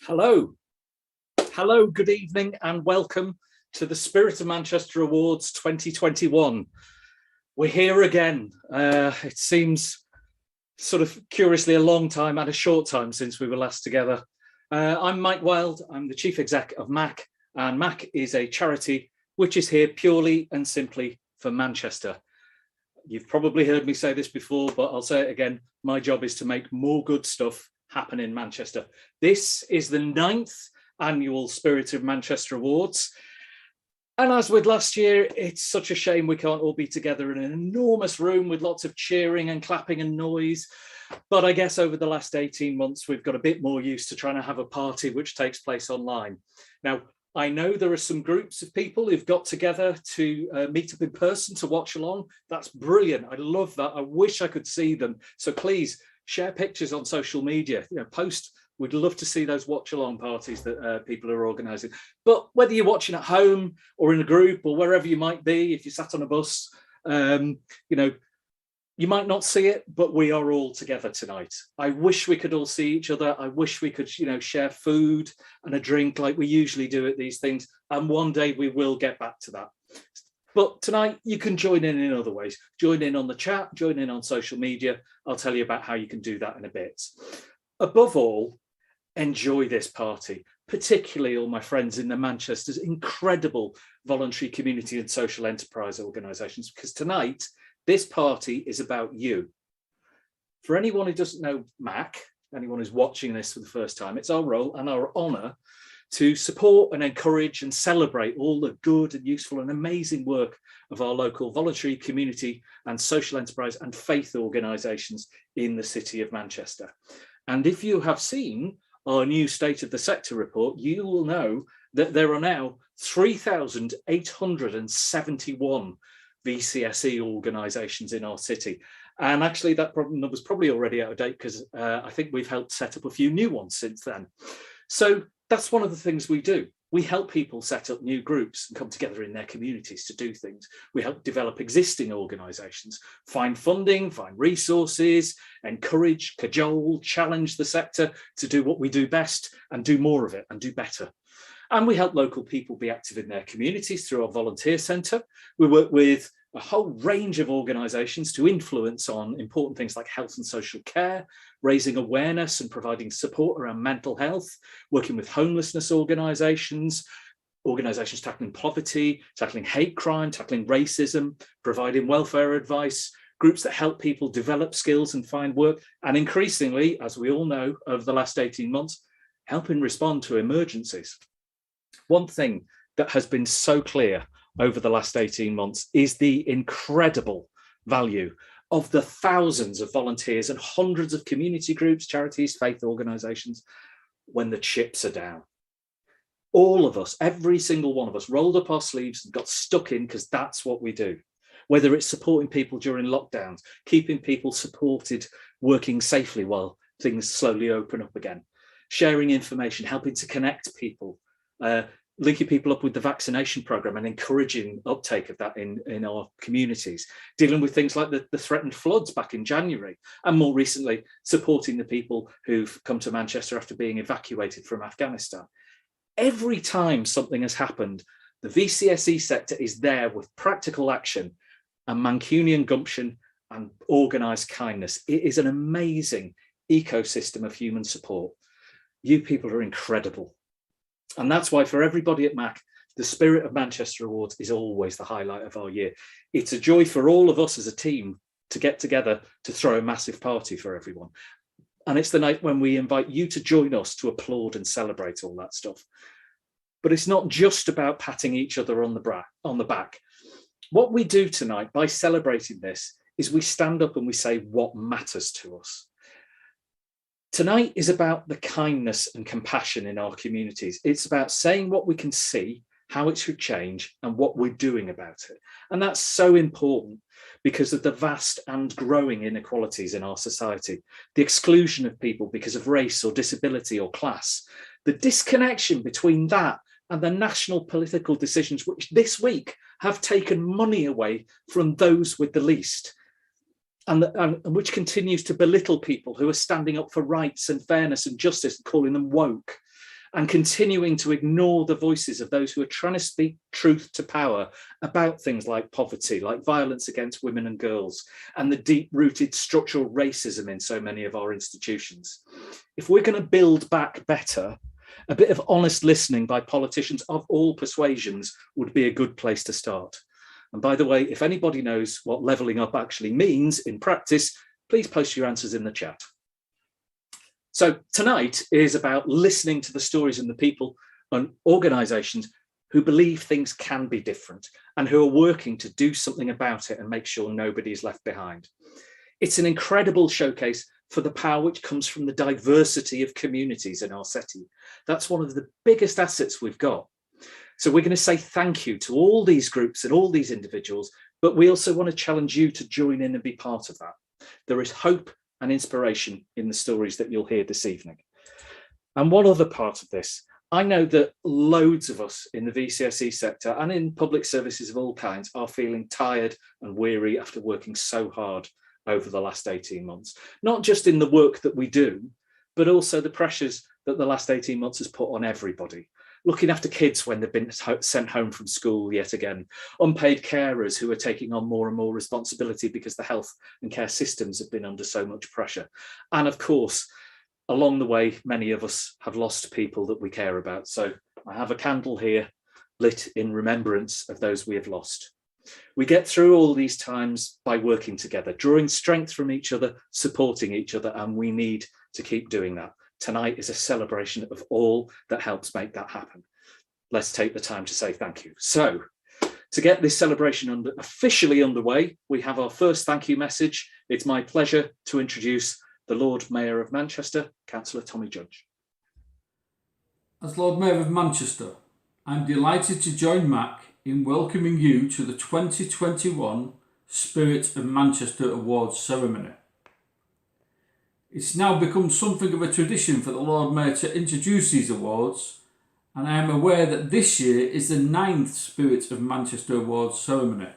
Hello, good evening, and welcome to the Spirit of Manchester Awards 2021. We're here again. It seems sort of curiously a long time and a short time since we were last together. I'm Mike Wild. I'm the Chief Exec of MAC, and MAC is a charity which is here purely and simply for Manchester. You've probably heard me say this before, but I'll say it again. My job is to make more good stuff happen in Manchester. This is the 9th annual Spirit of Manchester Awards. And as with last year, it's such a shame we can't all be together in an enormous room with lots of cheering and clapping and noise. But I guess over the last 18 months, we've got a bit more used to trying to have a party which takes place online. Now, I know there are some groups of people who've got together to meet up in person to watch along. That's brilliant. I love that. I wish I could see them. So please share pictures on social media, post. We'd love to see those watch along parties that people are organising. But whether you're watching at home or in a group or wherever you might be, if you sat on a bus, you might not see it, but we are all together tonight. I wish we could all see each other. I wish we could, share food and a drink like we usually do at these things. And one day we will get back to that. But tonight you can join in other ways. Join in on the chat, join in on social media. I'll tell you about how you can do that in a bit. Above all, enjoy this party, particularly all my friends in the Manchester's incredible voluntary community and social enterprise organisations, because tonight, this party is about you. For anyone who doesn't know MAC, anyone who's watching this for the first time, it's our role and our honour to support and encourage and celebrate all the good and useful and amazing work of our local voluntary community and social enterprise and faith organisations in the city of Manchester. And if you have seen our new State of the Sector report, you will know that there are now 3,871 VCSE organisations in our city. And actually that problem was probably already out of date because I think we've helped set up a few new ones since then. So that's one of the things we do. We help people set up new groups and come together in their communities to do things. We help develop existing organisations, find funding, find resources, encourage, cajole, challenge the sector to do what we do best and do more of it and do better. And we help local people be active in their communities through our volunteer centre. We work with a whole range of organisations to influence on important things like health and social care, raising awareness and providing support around mental health, working with homelessness organisations tackling poverty, tackling hate crime, tackling racism, providing welfare advice, groups that help people develop skills and find work, and increasingly, as we all know, over the last 18 months, helping respond to emergencies. One thing that has been so clear over the last 18 months is the incredible value of the thousands of volunteers and hundreds of community groups, charities, faith organisations when the chips are down. All of us, every single one of us, rolled up our sleeves and got stuck in because that's what we do. Whether it's supporting people during lockdowns, keeping people supported, working safely while things slowly open up again, sharing information, helping to connect people, linking people up with the vaccination programme and encouraging uptake of that in our communities, dealing with things like the threatened floods back in January, and more recently, supporting the people who've come to Manchester after being evacuated from Afghanistan. Every time something has happened, the VCSE sector is there with practical action and Mancunian gumption and organised kindness. It is an amazing ecosystem of human support. You people are incredible. And that's why for everybody at MAC, the Spirit of Manchester Awards is always the highlight of our year. It's a joy for all of us as a team to get together to throw a massive party for everyone. And it's the night when we invite you to join us to applaud and celebrate all that stuff. But it's not just about patting each other on the back. What we do tonight by celebrating this is we stand up and we say what matters to us. Tonight is about the kindness and compassion in our communities. It's about saying what we can see, how it should change, and what we're doing about it. And that's so important because of the vast and growing inequalities in our society, the exclusion of people because of race or disability or class, the disconnection between that and the national political decisions which this week have taken money away from those with the least. And which continues to belittle people who are standing up for rights and fairness and justice and calling them woke. and continuing to ignore the voices of those who are trying to speak truth to power about things like poverty, like violence against women and girls, and the deep-rooted structural racism in so many of our institutions. If we're going to build back better, a bit of honest listening by politicians of all persuasions would be a good place to start. And by the way, if anybody knows what levelling up actually means in practice, please post your answers in the chat. So tonight is about listening to the stories and the people and organisations who believe things can be different and who are working to do something about it and make sure nobody is left behind. It's an incredible showcase for the power which comes from the diversity of communities in our city. That's one of the biggest assets we've got. So we're going to say thank you to all these groups and all these individuals, but we also want to challenge you to join in and be part of that. There is hope and inspiration in the stories that you'll hear this evening. And one other part of this, I know that loads of us in the VCSE sector and in public services of all kinds are feeling tired and weary after working so hard over the last 18 months, not just in the work that we do, but also the pressures that the last 18 months has put on everybody. Looking after kids when they've been sent home from school yet again, unpaid carers who are taking on more and more responsibility because the health and care systems have been under so much pressure. And of course, along the way, many of us have lost people that we care about. So I have a candle here lit in remembrance of those we have lost. We get through all these times by working together, drawing strength from each other, supporting each other, and we need to keep doing that. Tonight is a celebration of all that helps make that happen. Let's take the time to say thank you. So, to get this celebration officially underway, we have our first thank you message. It's my pleasure to introduce the Lord Mayor of Manchester, Councillor Tommy Judge. As Lord Mayor of Manchester, I'm delighted to join Mac in welcoming you to the 2021 Spirit of Manchester Awards ceremony. It's now become something of a tradition for the Lord Mayor to introduce these awards, and I am aware that this year is the 9th Spirit of Manchester Awards ceremony.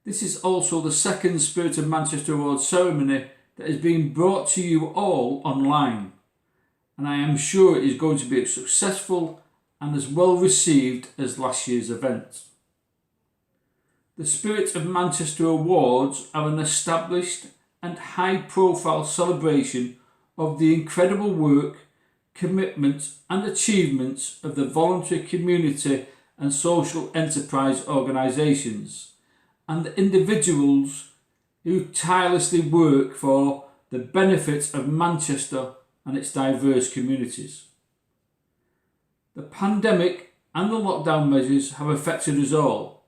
This is also the second Spirit of Manchester Awards ceremony that is being brought to you all online, and I am sure it is going to be as successful and as well received as last year's event. The Spirit of Manchester Awards are an established and high-profile celebration of the incredible work, commitment and achievements of the voluntary community and social enterprise organisations and the individuals who tirelessly work for the benefit of Manchester and its diverse communities. The pandemic and the lockdown measures have affected us all,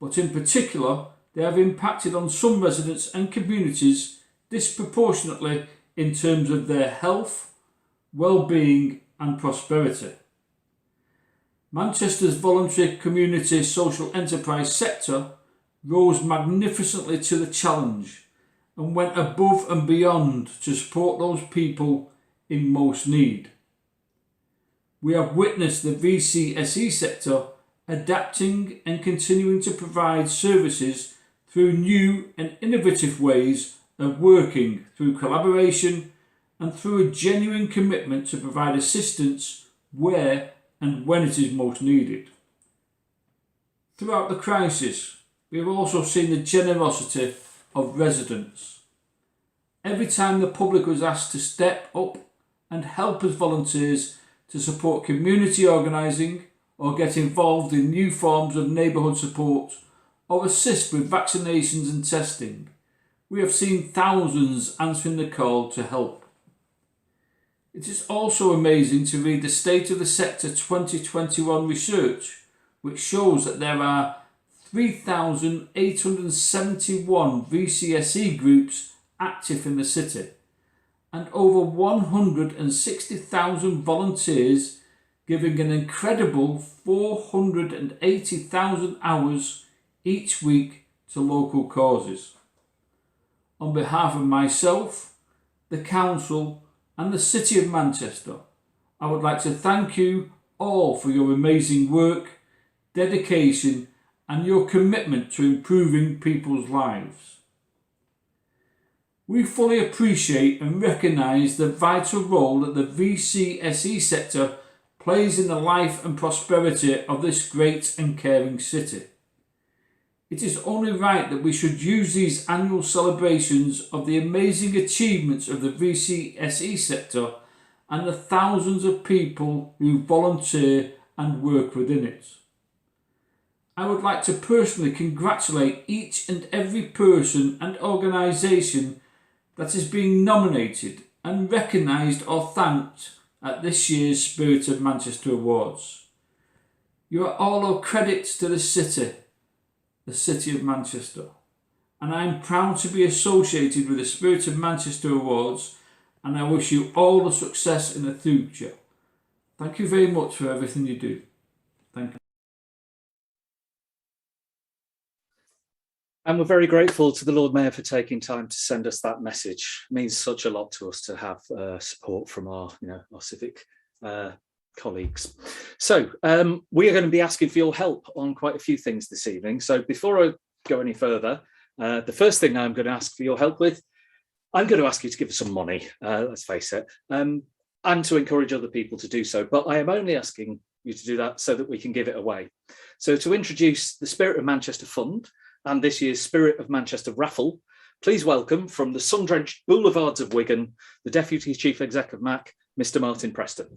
but in particular they have impacted on some residents and communities disproportionately in terms of their health, well-being and prosperity. Manchester's voluntary community social enterprise sector rose magnificently to the challenge and went above and beyond to support those people in most need. We have witnessed the VCSE sector adapting and continuing to provide services through new and innovative ways of working through collaboration and through a genuine commitment to provide assistance where and when it is most needed. Throughout the crisis, we have also seen the generosity of residents. Every time the public was asked to step up and help as volunteers to support community organising or get involved in new forms of neighbourhood support or assist with vaccinations and testing, we have seen thousands answering the call to help. It is also amazing to read the State of the Sector 2021 research, which shows that there are 3,871 VCSE groups active in the city and over 160,000 volunteers giving an incredible 480,000 hours each week to local causes. On behalf of myself, the Council and the City of Manchester, I would like to thank you all for your amazing work, dedication and your commitment to improving people's lives. We fully appreciate and recognise the vital role that the VCSE sector plays in the life and prosperity of this great and caring city. It is only right that we should use these annual celebrations of the amazing achievements of the VCSE sector and the thousands of people who volunteer and work within it. I would like to personally congratulate each and every person and organisation that is being nominated and recognised or thanked at this year's Spirit of Manchester Awards. You are all owed credits to the city of Manchester, and I am proud to be associated with the Spirit of Manchester Awards, and I wish you all the success in the future. Thank you very much for everything you do. Thank you. And we're very grateful to the Lord Mayor for taking time to send us that message. It means such a lot to us to have support from our civic colleagues. So we are going to be asking for your help on quite a few things this evening. So before I go any further, the first thing I'm going to ask for your help with, I'm going to ask you to give us some money, let's face it, and to encourage other people to do so. But I am only asking you to do that so that we can give it away. So to introduce the Spirit of Manchester Fund and this year's Spirit of Manchester raffle, please welcome from the sun-drenched boulevards of Wigan, the Deputy Chief Exec of MAC, Mr. Martin Preston.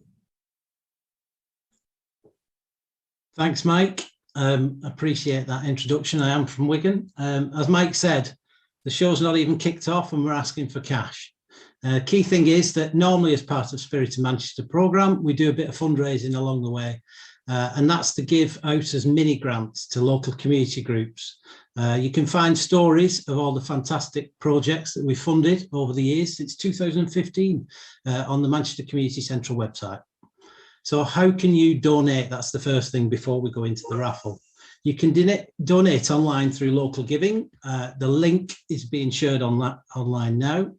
Thanks, Mike. Appreciate that introduction. I am from Wigan. As Mike said, the show's not even kicked off and we're asking for cash. Key thing is that normally as part of Spirit of Manchester programme, we do a bit of fundraising along the way. And that's to give out as mini grants to local community groups. You can find stories of all the fantastic projects that we funded over the years since 2015 on the Manchester Community Central website. So how can you donate? That's the first thing before we go into the raffle. You can donate online through local giving. The link is being shared on that online now.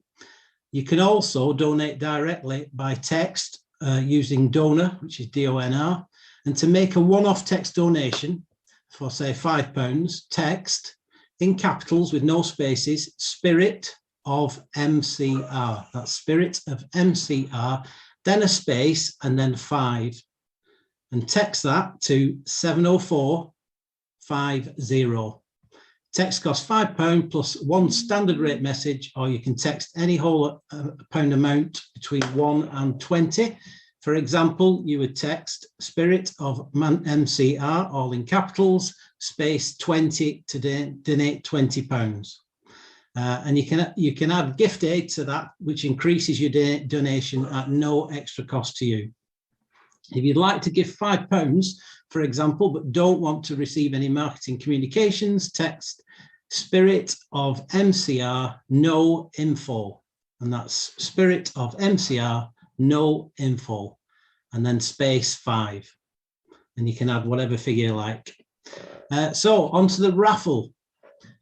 You can also donate directly by text using Donor, which is DONR. And to make a one-off text donation for, say, £5, text in capitals with no spaces, Spirit of MCR. That's Spirit of MCR, then a space and then 5. And text that to 70450. Text costs £5 plus one standard rate message, or you can text any whole pound amount between 1 and 20. For example, you would text Spirit of MCR, all in capitals, space 20 to donate £20. And you can add gift aid to that, which increases your donation at no extra cost to you. If you'd like to give £5, for example, but don't want to receive any marketing communications, text Spirit of MCR, no info. And that's Spirit of MCR, no info, and then space 5. And you can add whatever figure you like. So onto the raffle.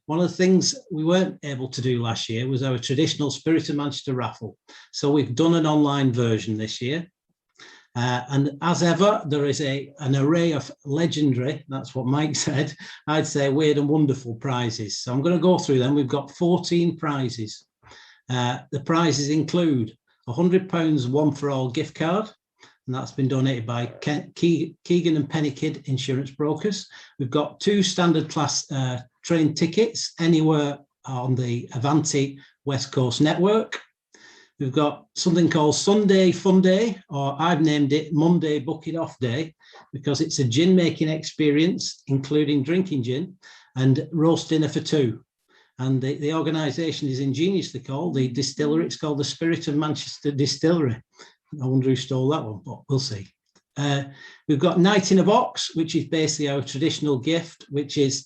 One of the things we weren't able to do last year was our traditional Spirit of Manchester raffle. So we've done an online version this year. And as ever, there is an array of legendary, that's what Mike said, I'd say weird and wonderful prizes. So I'm going to go through them. We've got 14 prizes. The prizes include £100 One for All gift card, and that's been donated by Keegan and Pennykid Insurance Brokers. We've got 2 standard class train tickets anywhere on the Avanti West Coast network. We've got something called Sunday Fun Day, or I've named it Monday Book It Off Day, because it's a gin making experience, including drinking gin and roast dinner for 2. And the organisation is ingeniously called, the distillery, it's called the Spirit of Manchester Distillery. I wonder who stole that one, but we'll see. We've got Night in a Box, which is basically our traditional gift, which is,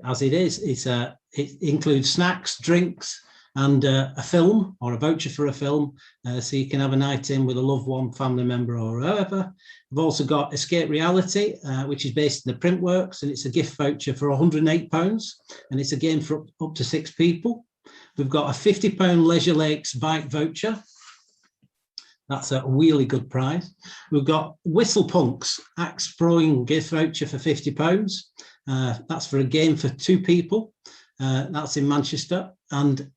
as it is, it includes snacks, drinks, and a film or a voucher for a film, so you can have a night in with a loved one, family member, or whoever. We've also got Escape Reality, which is based in the Printworks, and it's a gift voucher for £108, and it's a game for up to 6 people. We've got a £50 Leisure Lakes bike voucher. That's a really good prize. We've got Whistle Punks axe throwing gift voucher for £50. That's for a game for 2 people. That's in Manchester. And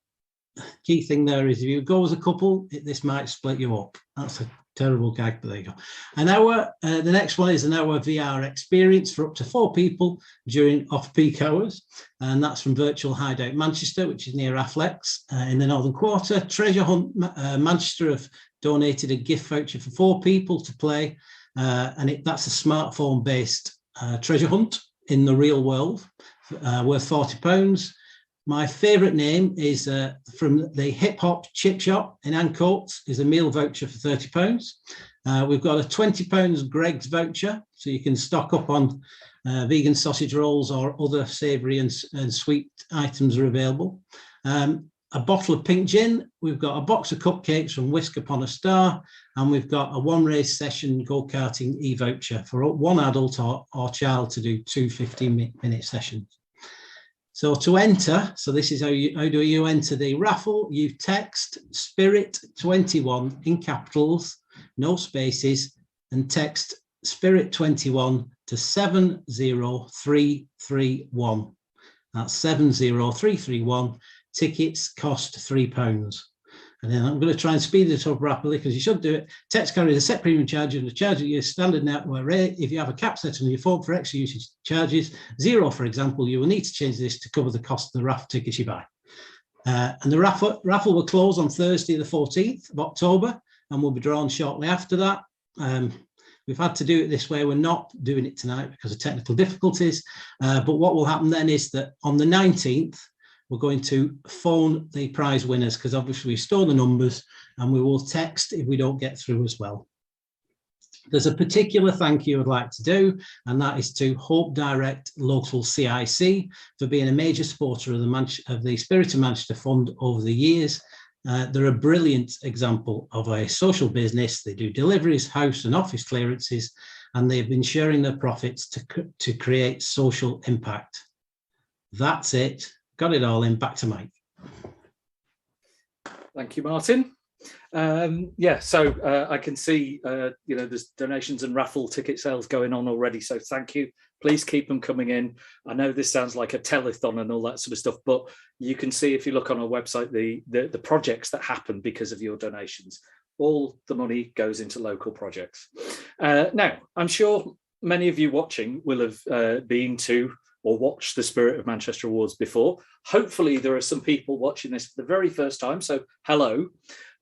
key thing there is if you go as a couple, this might split you up. That's a terrible gag, but there you go. An hour, the next one is an hour VR experience for up to 4 people during off-peak hours. And that's from Virtual Hideout Manchester, which is near Afflex in the Northern Quarter. Treasure Hunt Manchester have donated a gift voucher for 4 people to play. And that's a smartphone-based treasure hunt in the real world, worth £40. My favourite name is from the Hip Hop Chip Shop in Ancoats, is a meal voucher for £30. We've got a £20 Greg's voucher, so you can stock up on vegan sausage rolls or other savoury and sweet items are available. A bottle of pink gin. We've got a box of cupcakes from Whisk Upon a Star, and we've got a 1 race session go-karting e-voucher for 1 adult or child to do 2 15-minute sessions. So to enter, so this is how do you enter the raffle? You text Spirit21 in capitals, no spaces, and text Spirit21 to 70331. That's 70331. Tickets cost £3. And then I'm going to try and speed it up rapidly because you should do it. Text carries a set premium charge and the charge at your standard network rate. If you have a cap set on your phone for extra usage charges, 0, for example, you will need to change this to cover the cost of the raffle tickets you buy. And the raffle will close on Thursday, the 14th of October, and will be drawn shortly after that. We've had to do it this way. We're not doing it tonight because of technical difficulties. But what will happen then is that on the 19th, we're going to phone the prize winners because obviously we store the numbers, and we will text if we don't get through as well. There's a particular thank you I'd like to do, and that is to Hope Direct Local CIC for being a major supporter of the Spirit of Manchester Fund over the years. They're a brilliant example of a social business. They do deliveries, house and office clearances, and they've been sharing their profits to create social impact. That's it. Got it all in. Back to Mike. Thank you, Martin. So I can see, there's donations and raffle ticket sales going on already. So thank you. Please keep them coming in. I know this sounds like a telethon and all that sort of stuff, but you can see if you look on our website, the projects that happen because of your donations. All the money goes into local projects. Now, I'm sure many of you watching will have been to or watched the Spirit of Manchester Awards before. Hopefully there are some people watching this for the very first time, so hello.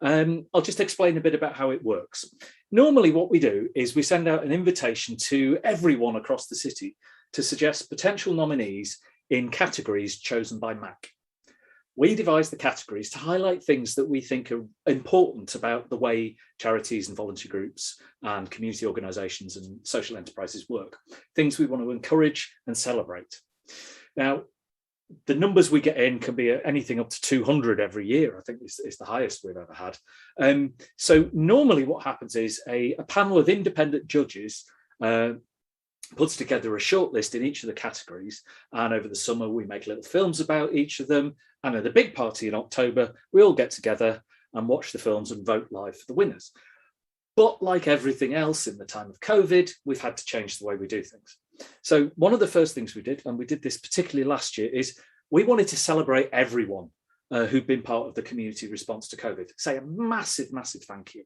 I'll just explain a bit about how it works. Normally what we do is we send out an invitation to everyone across the city to suggest potential nominees in categories chosen by Mac. We devise the categories to highlight things that we think are important about the way charities and volunteer groups and community organisations and social enterprises work, things we want to encourage and celebrate. Now, the numbers we get in can be anything up to 200 every year. I think it's the highest we've ever had. So normally what happens is a panel of independent judges puts together a shortlist in each of the categories, and over the summer we make little films about each of them, and at the big party in October we all get together and watch the films and vote live for the winners. But like everything else in the time of COVID, we've had to change the way we do things. So one of the first things we did, and we did this particularly last year, is we wanted to celebrate everyone who've been part of the community response to COVID. Say a massive, massive thank you.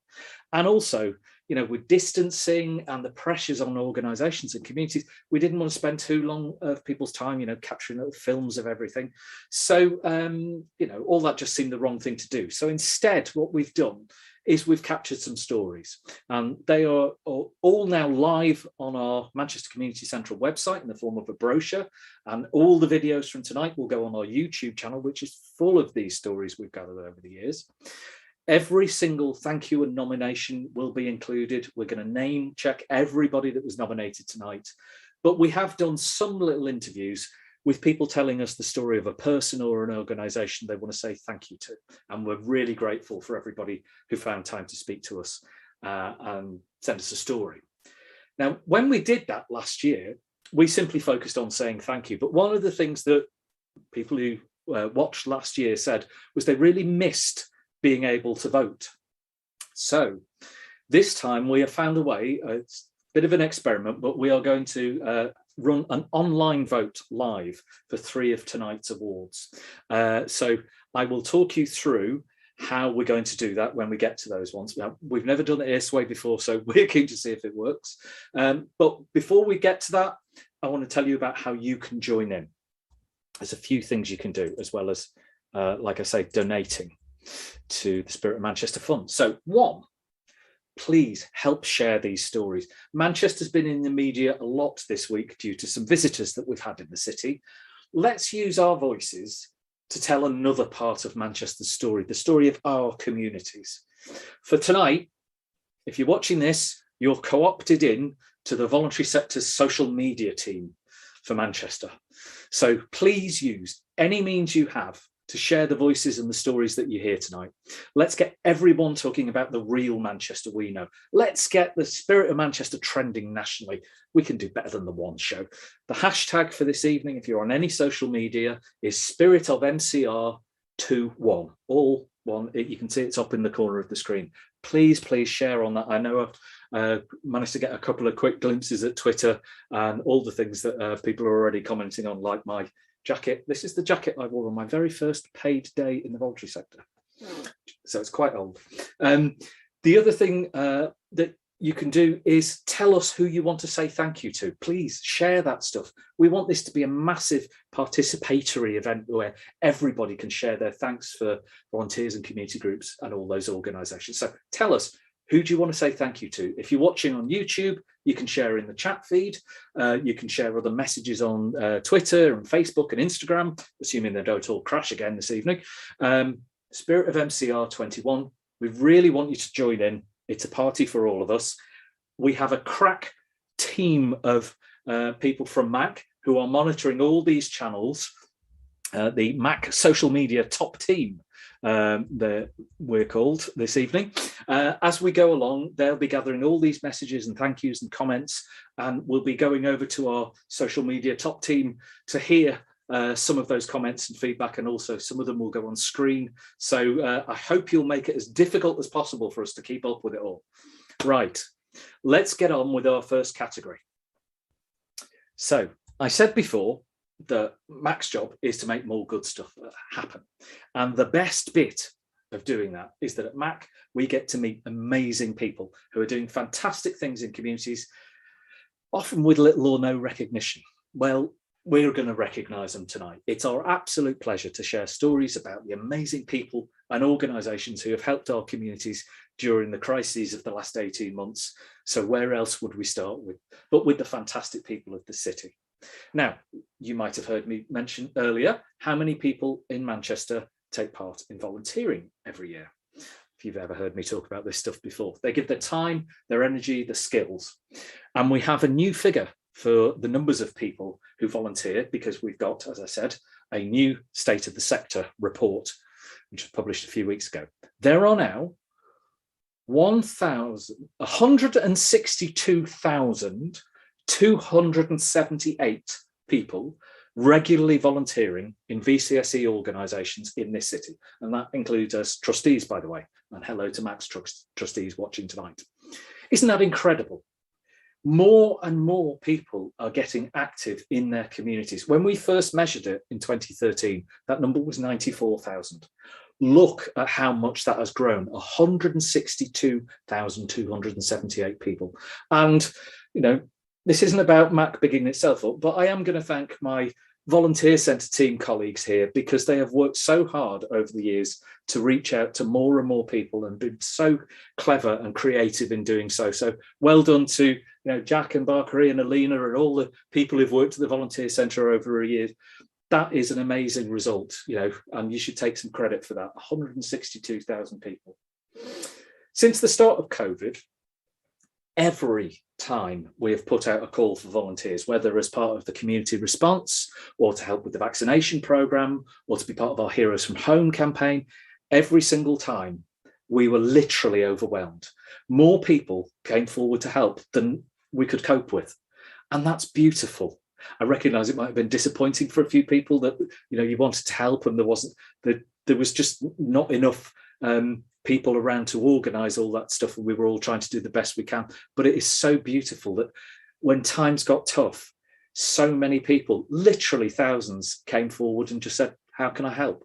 And also, with distancing and the pressures on organisations and communities, we didn't want to spend too long of people's time, capturing little films of everything. So, all that just seemed the wrong thing to do. So instead, what we've done is we've captured some stories, and they are all now live on our Manchester Community Central website in the form of a brochure, and all the videos from tonight will go on our YouTube channel, which is full of these stories we've gathered over the years. Every single thank you and nomination will be included. We're going to name check everybody that was nominated tonight, but we have done some little interviews with people telling us the story of a person or an organisation they want to say thank you to. And we're really grateful for everybody who found time to speak to us and send us a story. Now, when we did that last year, we simply focused on saying thank you. But one of the things that people who watched last year said was they really missed being able to vote. So this time we have found a way, it's a bit of an experiment, but we are going to run an online vote live for 3 of tonight's awards. So I will talk you through how we're going to do that when we get to those ones. Now, we've never done it this way before, so we're keen to see if it works. But before we get to that, I want to tell you about how you can join in. There's a few things you can do, as well as, like I say, donating to the Spirit of Manchester Fund. So one, please help share these stories. Manchester's been in the media a lot this week due to some visitors that we've had in the city. Let's use our voices to tell another part of Manchester's story, the story of our communities. For tonight, if you're watching this, you're co-opted in to the voluntary sector's social media team for Manchester. So please use any means you have to share the voices and the stories that you hear tonight. Let's get everyone talking about the real Manchester we know. Let's get the Spirit of Manchester trending nationally. We can do better than the one show. The hashtag for this evening, if you're on any social media, is Spirit of MCR21. All one, you can see it's up in the corner of the screen. Please share on that. I know I've managed to get a couple of quick glimpses at Twitter and all the things that people are already commenting on, like my jacket. This is the jacket I wore on my very first paid day in the voluntary sector. So it's quite old. The other thing that you can do is tell us who you want to say thank you to. Please share that stuff. We want this to be a massive participatory event where everybody can share their thanks for volunteers and community groups and all those organisations. So tell us, who do you want to say thank you to? If you're watching on YouTube, you can share in the chat feed. You can share other messages on Twitter and Facebook and Instagram, assuming they don't all crash again this evening. Spirit of MCR21, we really want you to join in. It's a party for all of us. We have a crack team of people from MAC who are monitoring all these channels. The MAC social media top team, we're called this evening. As we go along, they'll be gathering all these messages and thank yous and comments, and we'll be going over to our social media top team to hear some of those comments and feedback, and also some of them will go on screen. So I hope you'll make it as difficult as possible for us to keep up with it all. Right, let's get on with our first category. So I said before that Mac's job is to make more good stuff happen. And the best bit of doing that is that at Mac, we get to meet amazing people who are doing fantastic things in communities, often with little or no recognition. Well, we're going to recognise them tonight. It's our absolute pleasure to share stories about the amazing people and organisations who have helped our communities during the crises of the last 18 months. So where else would we start with, but with the fantastic people of the city? Now, you might have heard me mention earlier how many people in Manchester take part in volunteering every year. If you've ever heard me talk about this stuff before, they give their time, their energy, their skills. And we have a new figure for the numbers of people who volunteer, because we've got, as I said, a new State of the Sector report, which was published a few weeks ago. There are now 162,278 people regularly volunteering in VCSE organisations in this city. And that includes us trustees, by the way. And hello to Mac's trustees watching tonight. Isn't that incredible? More and more people are getting active in their communities. When we first measured it in 2013, that number was 94,000. Look at how much that has grown, 162,278 people. And, you know, this isn't about Mac bigging itself up, but I am going to thank my volunteer centre team colleagues here, because they have worked so hard over the years to reach out to more and more people and been so clever and creative in doing so. So well done to Jack and Barkery and Alina and all the people who've worked at the volunteer centre over a year. That is an amazing result, and you should take some credit for that. 162,000 people. Since the start of COVID, every time we have put out a call for volunteers, whether as part of the community response or to help with the vaccination programme or to be part of our Heroes from Home campaign, every single time we were literally overwhelmed. More people came forward to help than we could cope with. And that's beautiful. I recognise it might have been disappointing for a few people that you wanted to help and there was just not enough people around to organise all that stuff, and we were all trying to do the best we can. But it is so beautiful that when times got tough, so many people, literally thousands, came forward and just said, how can I help?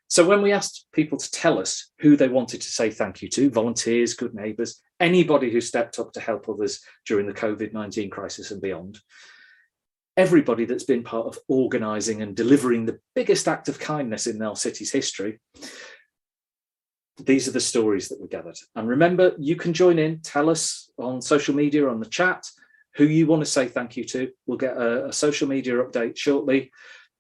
So when we asked people to tell us who they wanted to say thank you to, volunteers, good neighbours, anybody who stepped up to help others during the COVID-19 crisis and beyond, everybody that's been part of organising and delivering the biggest act of kindness in our city's history, these are the stories that we gathered. And remember, you can join in, tell us on social media, on the chat, who you want to say thank you to. We'll get a social media update shortly.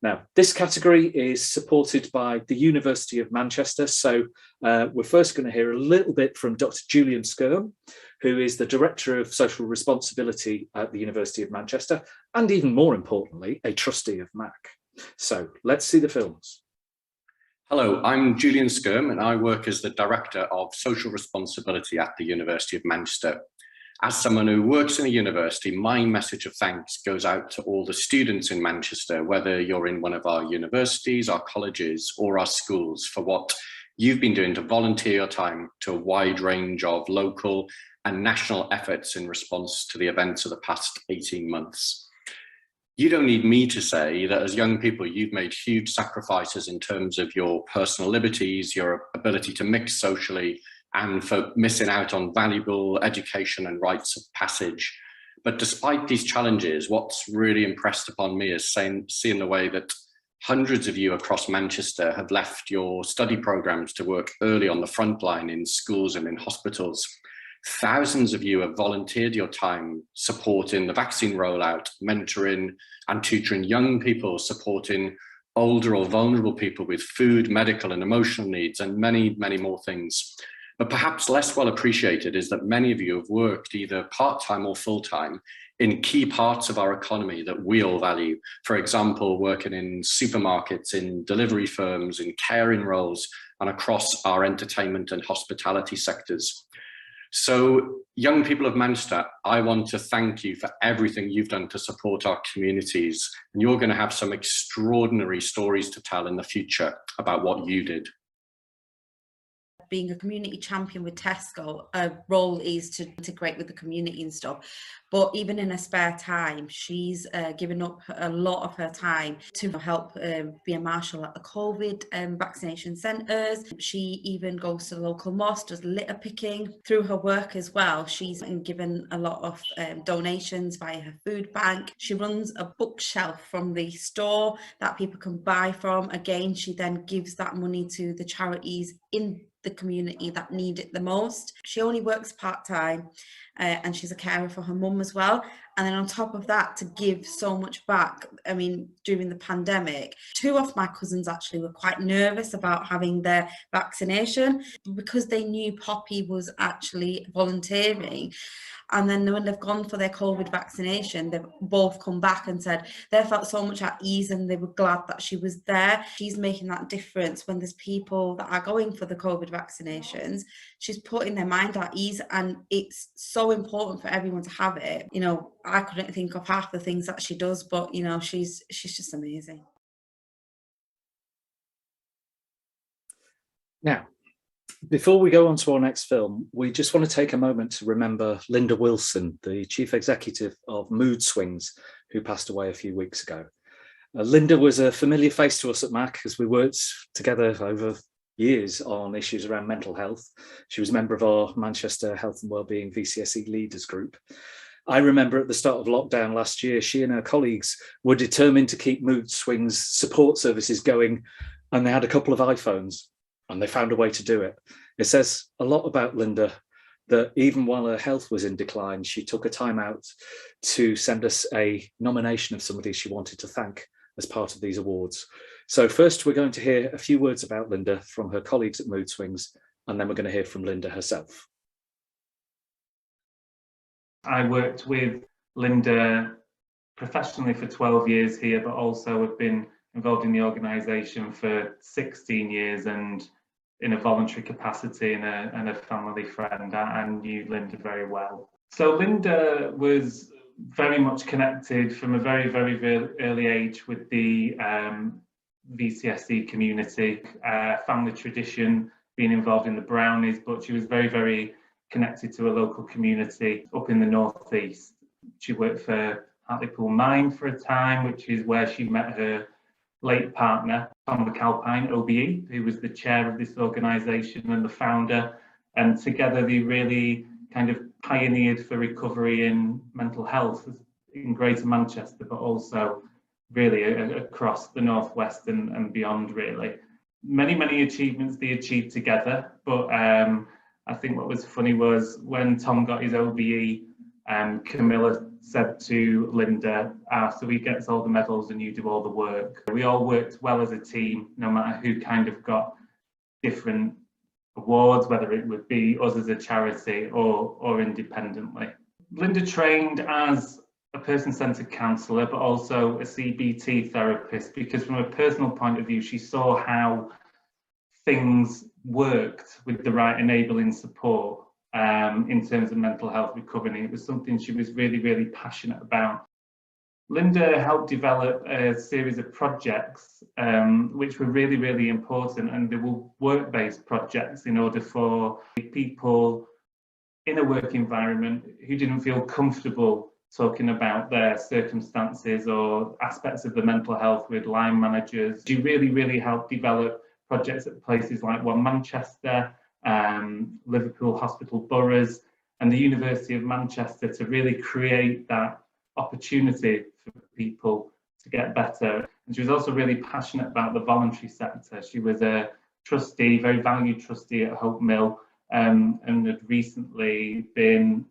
Now, this category is supported by the University of Manchester. So we're first going to hear a little bit from Dr. Julian Skirm, who is the Director of Social Responsibility at the University of Manchester, and even more importantly, a trustee of MAC. So let's see the films. Hello, I'm Julian Skirm and I work as the Director of Social Responsibility at the University of Manchester. As someone who works in a university, my message of thanks goes out to all the students in Manchester, whether you're in one of our universities, our colleges, or our schools, for what you've been doing to volunteer your time to a wide range of local and national efforts in response to the events of the past 18 months. You don't need me to say that as young people, you've made huge sacrifices in terms of your personal liberties, your ability to mix socially, and for missing out on valuable education and rites of passage. But despite these challenges, what's really impressed upon me is seeing the way that hundreds of you across Manchester have left your study programs to work early on the front line in schools and in hospitals. Thousands of you have volunteered your time supporting the vaccine rollout, mentoring and tutoring young people, supporting older or vulnerable people with food, medical and emotional needs, and many, many more things. But perhaps less well appreciated is that many of you have worked either part-time or full-time in key parts of our economy that we all value. For example, working in supermarkets, in delivery firms, in caring roles, and across our entertainment and hospitality sectors. So, young people of Manchester, I want to thank you for everything you've done to support our communities. And you're going to have some extraordinary stories to tell in the future about what you did. Being a community champion with Tesco, her role is to integrate with the community and stuff. But even in her spare time, she's given up a lot of her time to help be a marshal at the COVID vaccination centres. She even goes to the local mosque, does litter picking. Through her work as well, she's been given a lot of donations via her food bank. She runs a bookshelf from the store that people can buy from. Again, she then gives that money to the charities in the community that need it the most. She only works part-time and she's a carer for her mum as well. And then on top of that, to give so much back, I mean, during the pandemic, two of my cousins actually were quite nervous about having their vaccination because they knew Poppy was actually volunteering. And then when they've gone for their COVID vaccination, they've both come back and said they felt so much at ease and they were glad that she was there. She's making that difference when there's people that are going for the COVID vaccinations. She's putting their mind at ease, and it's so important for everyone to have it. You know, I couldn't think of half the things that she does, but you know, she's just amazing. Now, before we go on to our next film, we just want to take a moment to remember Linda Wilson, the Chief Executive of Mood Swings, who passed away a few weeks ago. Linda was a familiar face to us at MAC as we worked together over years on issues around mental health. She was a member of our Manchester Health and Wellbeing VCSE Leaders Group. I remember at the start of lockdown last year, she and her colleagues were determined to keep Mood Swings support services going, and they had a couple of iPhones. And they found a way to do it. It says a lot about Linda that even while her health was in decline, she took a time out to send us a nomination of somebody she wanted to thank as part of these awards. So first, we're going to hear a few words about Linda from her colleagues at Mood Swings, and then we're going to hear from Linda herself. I worked with Linda professionally for 12 years here, but also have been involved in the organisation for 16 years and in a voluntary capacity and a family friend. I knew Linda very well. So Linda was very much connected from a very, very early age with the VCSE community, family tradition, being involved in the Brownies, but she was very, very connected to a local community up in the northeast. She worked for Hartlepool Mine for a time, which is where she met her late partner, Tom McAlpine, OBE, who was the chair of this organisation and the founder. And together they really kind of pioneered for recovery in mental health in Greater Manchester, but also really across the Northwest and beyond, really. Many achievements they achieved together, but I think what was funny was when Tom got his OBE, Camilla said to Linda, so he gets all the medals and you do all the work. We all worked well as a team, no matter who kind of got different awards, whether it would be us as a charity or independently. Linda trained as a person-centred counsellor, but also a CBT therapist, because from a personal point of view, she saw how things worked with the right enabling support in terms of mental health recovery. It was something she was really passionate about. Linda helped develop a series of projects which were really important, and they were work-based projects in order for people in a work environment who didn't feel comfortable talking about their circumstances or aspects of the mental health with line managers. She really helped develop projects at places like One Manchester, Liverpool Hospital Boroughs, and the University of Manchester to really create that opportunity for people to get better. And she was also really passionate about the voluntary sector. She was a trustee, very valued trustee at Hope Mill, and had recently been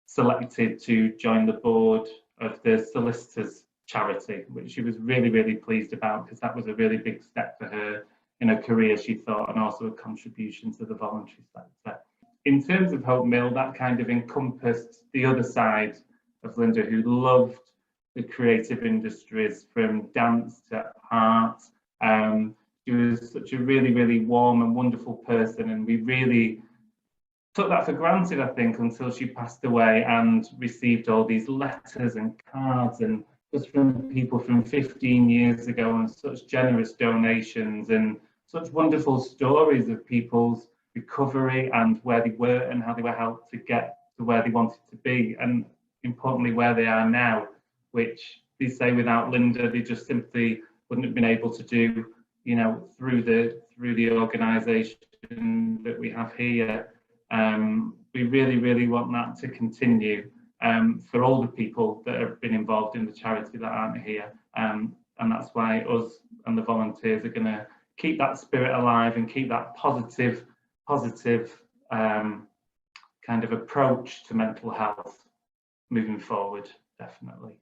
selected to join the board of the Solicitors Charity, which she was really pleased about, because that was a really big step for her in her career, she thought, and also a contribution to the voluntary sector. In terms of Hope Mill, that kind of encompassed the other side of Linda, who loved the creative industries, from dance to art. She was such a really warm and wonderful person, and we really took that for granted, I think, until she passed away and received all these letters and cards, and just from people from 15 years ago, and such generous donations and such wonderful stories of people's recovery and where they were and how they were helped to get to where they wanted to be, and importantly where they are now, which they say without Linda they just simply wouldn't have been able to do, you know, through the organisation that we have here. We really want that to continue for all the people that have been involved in the charity that aren't here, and that's why us and the volunteers are going to keep that spirit alive and keep that positive kind of approach to mental health moving forward, definitely.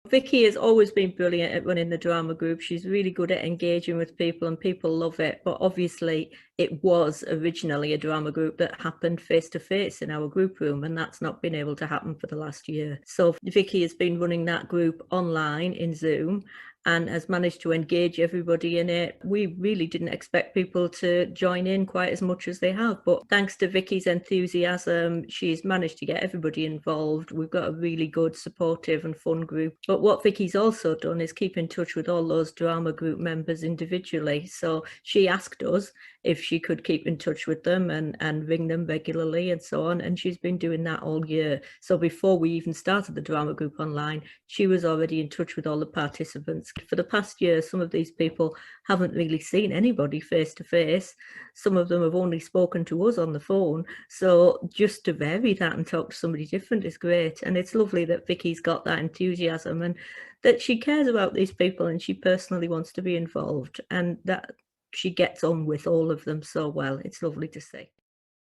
Vicky has always been brilliant at running the drama group. She's really good at engaging with people and people love it. But obviously it was originally a drama group that happened face to face in our group room, and that's not been able to happen for the last year. So Vicky has been running that group online in Zoom and has managed to engage everybody in it. We really didn't expect people to join in quite as much as they have, but thanks to Vicky's enthusiasm, she's managed to get everybody involved. We've got a really good, supportive and fun group. But what Vicky's also done is keep in touch with all those drama group members individually. So she asked us if she could keep in touch with them and ring them regularly and so on, and she's been doing that all year. So before we even started the drama group online, she was already in touch with all the participants. For the past year, some of these people haven't really seen anybody face to face. Some of them have only spoken to us on the phone. So just to vary that and talk to somebody different is great. And it's lovely that Vicky's got that enthusiasm and that she cares about these people and she personally wants to be involved, and that she gets on with all of them so well. It's lovely to see.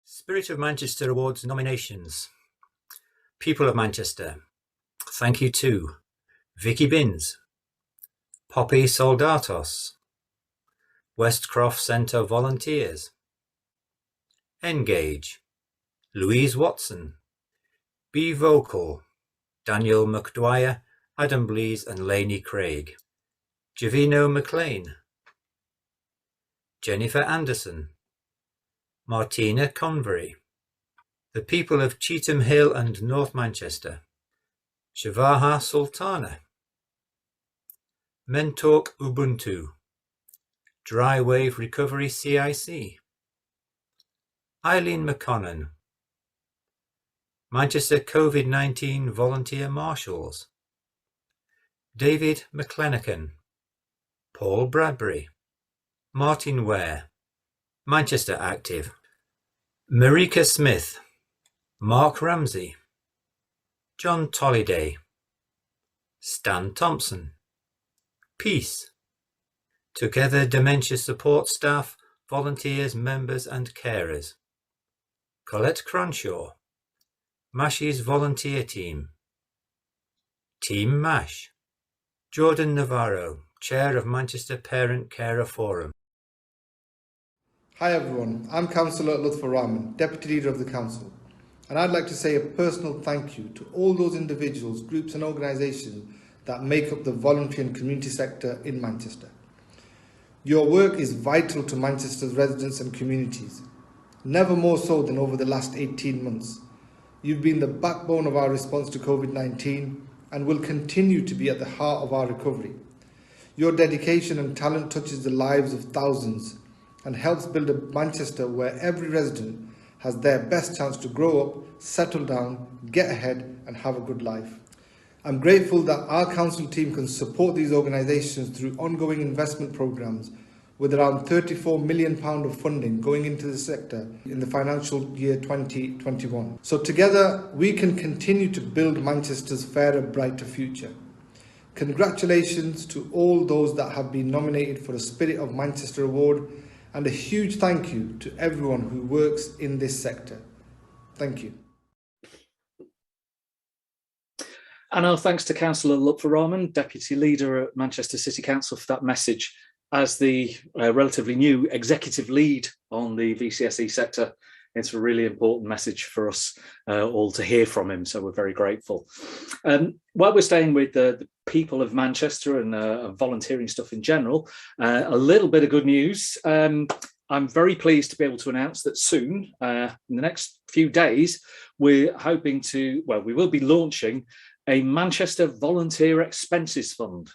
Spirit of Manchester Awards nominations. People of Manchester, thank you to Vicky Binns, Poppy Soldatos, Westcroft Centre Volunteers, Engage, Louise Watson, Be Vocal, Daniel McDwyer, Adam Blease and Lainey Craig, Javino McLean, Jennifer Anderson, Martina Convery, the people of Cheetham Hill and North Manchester, Shavaha Sultana, Mentalk Ubuntu, Dry Wave Recovery CIC, Eileen McConnon, Manchester COVID-19 Volunteer Marshals. David McClenachan, Paul Bradbury, Martin Ware, Manchester Active. Marika Smith, Mark Ramsey, John Tolliday, Stan Thompson, Peace, Together Dementia Support Staff, Volunteers, Members and Carers. Colette Cranshaw, MASH's Volunteer Team. Team MASH. Jordan Navarro, Chair of Manchester Parent Carer Forum. Hi everyone, I'm Councillor Lutfur Rahman, Deputy Leader of the Council, and I'd like to say a personal thank you to all those individuals, groups and organisations that make up the voluntary and community sector in Manchester. Your work is vital to Manchester's residents and communities, never more so than over the last 18 months. You've been the backbone of our response to COVID-19 and will continue to be at the heart of our recovery. Your dedication and talent touches the lives of thousands and helps build a Manchester where every resident has their best chance to grow up, settle down, get ahead and have a good life. I'm grateful that our council team can support these organisations through ongoing investment programmes with around £34 million of funding going into the sector in the financial year 2021. So together we can continue to build Manchester's fairer, brighter future. Congratulations to all those that have been nominated for a Spirit of Manchester Award, and a huge thank you to everyone who works in this sector. Thank you. And our thanks to Councillor Lutfur Rahman, Deputy Leader at Manchester City Council, for that message. As the relatively new executive lead on the VCSE sector, it's a really important message for us all to hear from him, so we're very grateful. While we're staying with the people of Manchester and volunteering stuff in general, a little bit of good news. I'm very pleased to be able to announce that soon, in the next few days, we're hoping to, well, we will be launching a Manchester Volunteer Expenses Fund,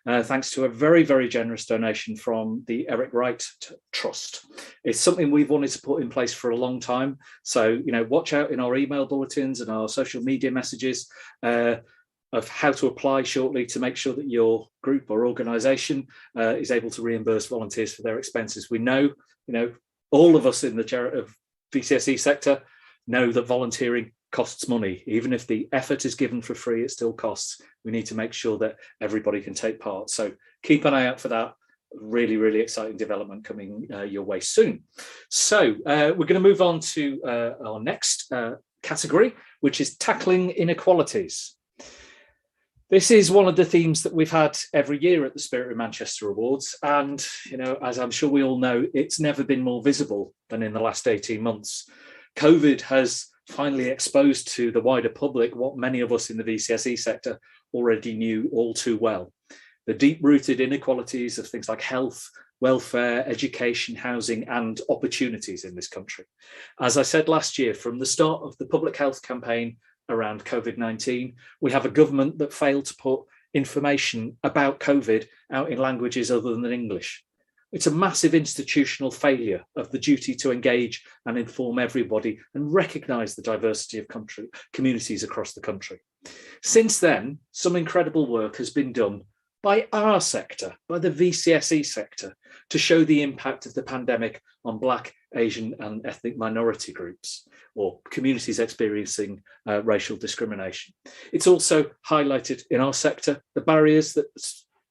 thanks to a very, very generous donation from the Eric Wright Trust. It's something we've wanted to put in place for a long time. So, you know, watch out in our email bulletins and our social media messages of how to apply shortly to make sure that your group or organisation is able to reimburse volunteers for their expenses. We know, you know, all of us in the VCSE sector know that volunteering costs money. Even if the effort is given for free, it still costs. We need to make sure that everybody can take part. So keep an eye out for that. Really, really exciting development coming your way soon. So we're going to move on to our next category, which is tackling inequalities. This is one of the themes that we've had every year at the Spirit of Manchester Awards. And, you know, as I'm sure we all know, it's never been more visible than in the last 18 months. COVID has finally exposed to the wider public what many of us in the VCSE sector already knew all too well. The deep-rooted inequalities of things like health, welfare, education, housing and opportunities in this country. As I said last year, from the start of the public health campaign around COVID-19, we have a government that failed to put information about COVID out in languages other than English. It's a massive institutional failure of the duty to engage and inform everybody and recognise the diversity of communities across the country. Since then, some incredible work has been done by our sector, by the VCSE sector, to show the impact of the pandemic on Black, Asian and ethnic minority groups or communities experiencing racial discrimination. It's also highlighted in our sector the barriers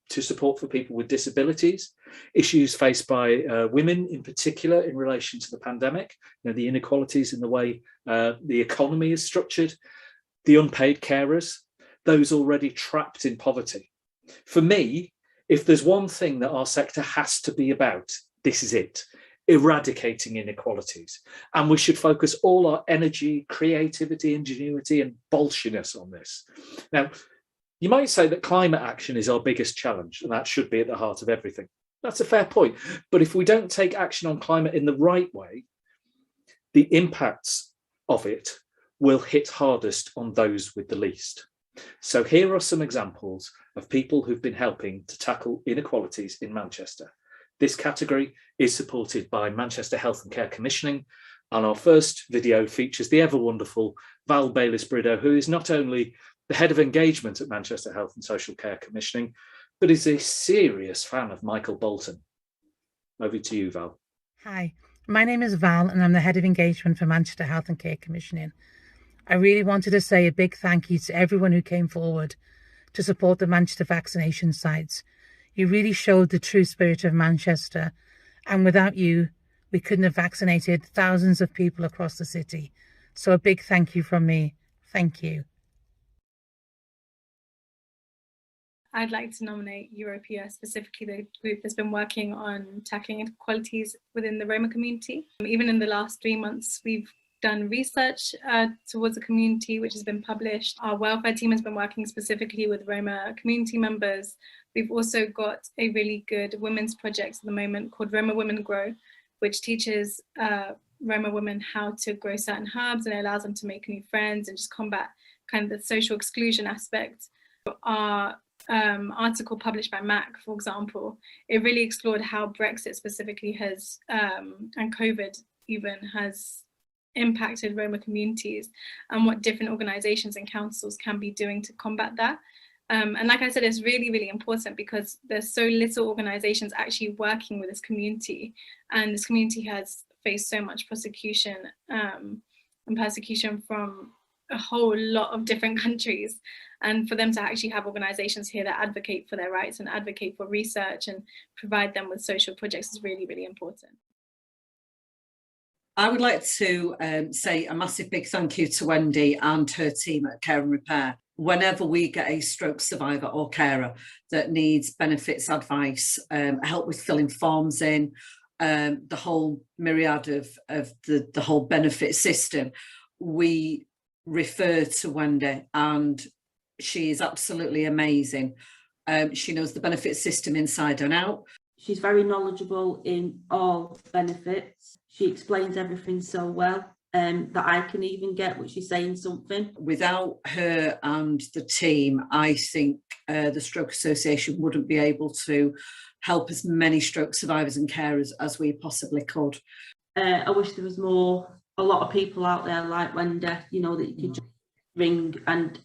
to support for people with disabilities, issues faced by women in particular in relation to the pandemic, you know, the inequalities in the way the economy is structured, the unpaid carers, those already trapped in poverty. For me, if there's one thing that our sector has to be about, this is it: eradicating inequalities. And we should focus all our energy, creativity, ingenuity and bolshiness on this. Now, you might say that climate action is our biggest challenge, and that should be at the heart of everything. That's a fair point. But if we don't take action on climate in the right way, the impacts of it will hit hardest on those with the least. So here are some examples of people who've been helping to tackle inequalities in Manchester. This category is supported by Manchester Health and Care Commissioning, And our first video features the ever wonderful Val Bayliss-Bridow, who is not only the head of engagement at Manchester Health and Social Care Commissioning, but is a serious fan of Michael Bolton. Over to you, Val. Hi, my name is Val and I'm the head of engagement for Manchester Health and Care Commissioning. I really wanted to say a big thank you to everyone who came forward to support the Manchester vaccination sites. You really showed the true spirit of Manchester, and without you, we couldn't have vaccinated thousands of people across the city. So a big thank you from me. Thank you. I'd like to nominate Europea, specifically the group that's been working on tackling inequalities within the Roma community. Even in the last 3 months, we've done research towards the community, which has been published. Our welfare team has been working specifically with Roma community members. We've also got a really good women's project at the moment called Roma Women Grow, which teaches Roma women how to grow certain herbs, and it allows them to make new friends and just combat kind of the social exclusion aspect. Our article published by MAC, for example, it really explored how Brexit specifically has, and COVID even, has impacted Roma communities and what different organisations and councils can be doing to combat that. And like I said, it's really, really important because there's so little organisations actually working with this community, and this community has faced so much persecution and persecution from a whole lot of different countries. And for them to actually have organisations here that advocate for their rights and advocate for research and provide them with social projects is really, really important. I would like to say a massive big thank you to Wendy and her team at Care and Repair. Whenever we get a stroke survivor or carer that needs benefits advice, help with filling forms in, the whole myriad of the whole benefit system, we refer to Wendy, and she is absolutely amazing. She knows the benefit system inside and out. She's very knowledgeable in all benefits. She explains everything so well that I can even get what she's saying something. Without her and the team, I think the Stroke Association wouldn't be able to help as many stroke survivors and carers as we possibly could. I wish there was a lot of people out there like Wendy, you know, that you could just ring and,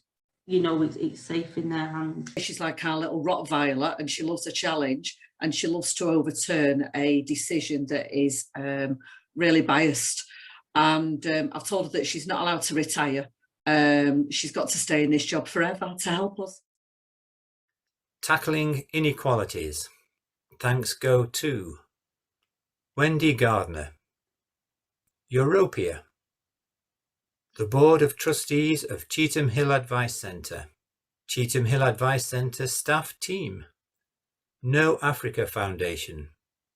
you know, it's safe in their hands. She's like our little Rottweiler, and she loves a challenge, and she loves to overturn a decision that is really biased. And I've told her that she's not allowed to retire. She's got to stay in this job forever to help us. Tackling inequalities. Thanks go to Wendy Gardner, Europea, the Board of Trustees of Cheetham Hill Advice Centre, Cheetham Hill Advice Centre staff team, No Africa Foundation,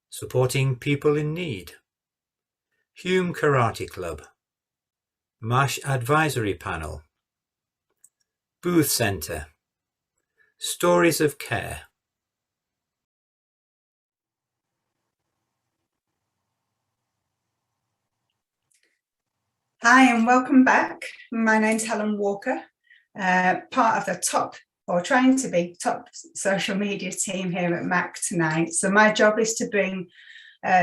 supporting people in need, Hume Karate Club, MASH Advisory Panel, Booth Centre, Stories of Care. Hi and welcome back. My name's Helen Walker, part of the top, or trying to be top, social media team here at MAC tonight. So my job is to bring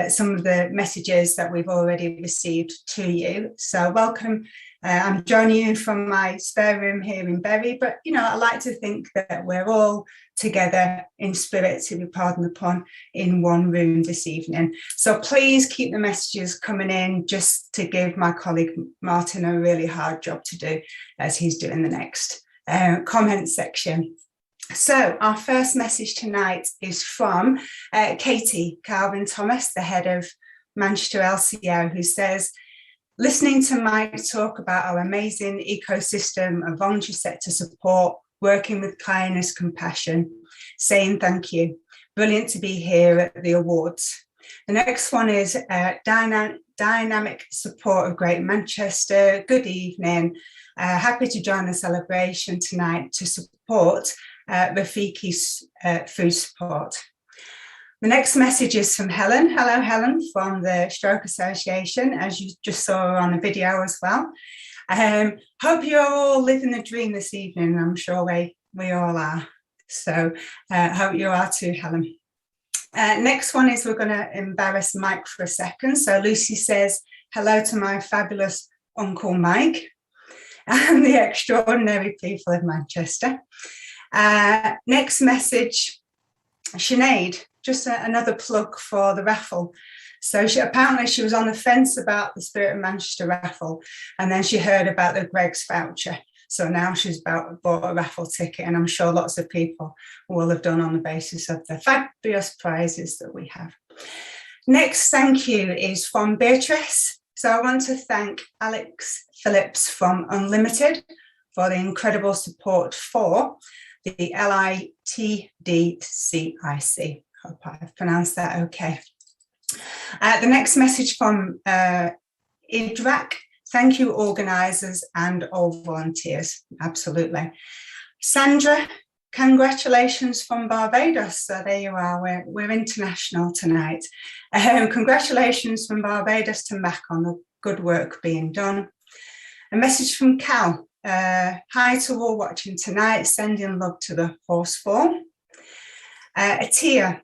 some of the messages that we've already received to you. So welcome. I'm joining you from my spare room here in Bury, but you know, I like to think that we're all together in spirit, to be pardoned the pun, in one room this evening. So please keep the messages coming in, just to give my colleague Martin a really hard job to do as he's doing the next comment section. So our first message tonight is from Katie Calvin Thomas, the head of Manchester LCO, who says, listening to Mike talk about our amazing ecosystem of voluntary sector support, working with kindness, compassion, saying thank you. Brilliant to be here at the awards. The next one is dynamic support of Greater Manchester. Good evening. Happy to join the celebration tonight to support Rafiki's food support. The next message is from Helen. Hello, Helen, from the Stroke Association, as you just saw on the video as well. Hope you're all living the dream this evening. I'm sure we all are. So hope you are too, Helen. Next one is, we're going to embarrass Mike for a second. So Lucy says, hello to my fabulous Uncle Mike and the extraordinary people of Manchester. Next message, Sinead, just another plug for the raffle. So apparently she was on the fence about the Spirit of Manchester raffle, and then she heard about the Greggs voucher. So now she's bought a raffle ticket, and I'm sure lots of people will have done on the basis of the fabulous prizes that we have. Next thank you is from Beatrice. So I want to thank Alex Phillips from Unlimited for the incredible support for the LITDCIC. Hope I've pronounced that okay. The next message from Idrak. Thank you, organisers and all volunteers. Absolutely. Sandra, congratulations from Barbados. So there you are. We're international tonight. Congratulations from Barbados to Mac on the good work being done. A message from Cal. Hi to all watching tonight. Sending love to the horse farm. Atia,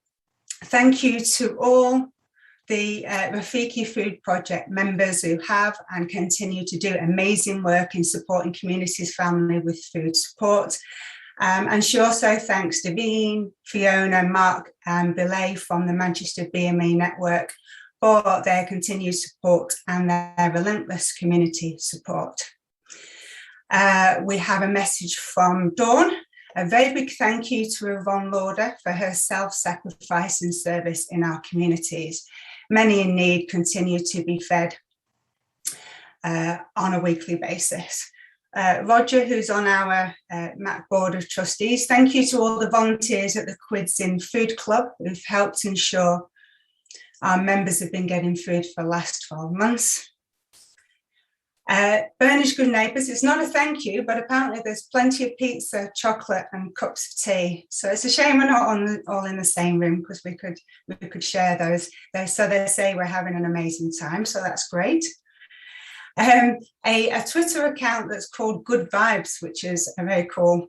thank you to all the Rafiki Food Project members who have and continue to do amazing work in supporting communities, family with food support. And she also thanks Davine, Fiona, Mark and Belay from the Manchester BME Network for their continued support and their relentless community support. We have a message from Dawn. A very big thank you to Yvonne Lauder for her self-sacrifice and service in our communities. Many in need continue to be fed on a weekly basis. Roger, who's on our MAC Board of Trustees, thank you to all the volunteers at the Quids in Food Club who've helped ensure our members have been getting food for the last 12 months. Burnage Good Neighbours, it's not a thank you, but apparently there's plenty of pizza, chocolate and cups of tea. So it's a shame we're not all in the same room, because we could share those. So they say we're having an amazing time, so that's great. A Twitter account that's called Good Vibes, which is a very cool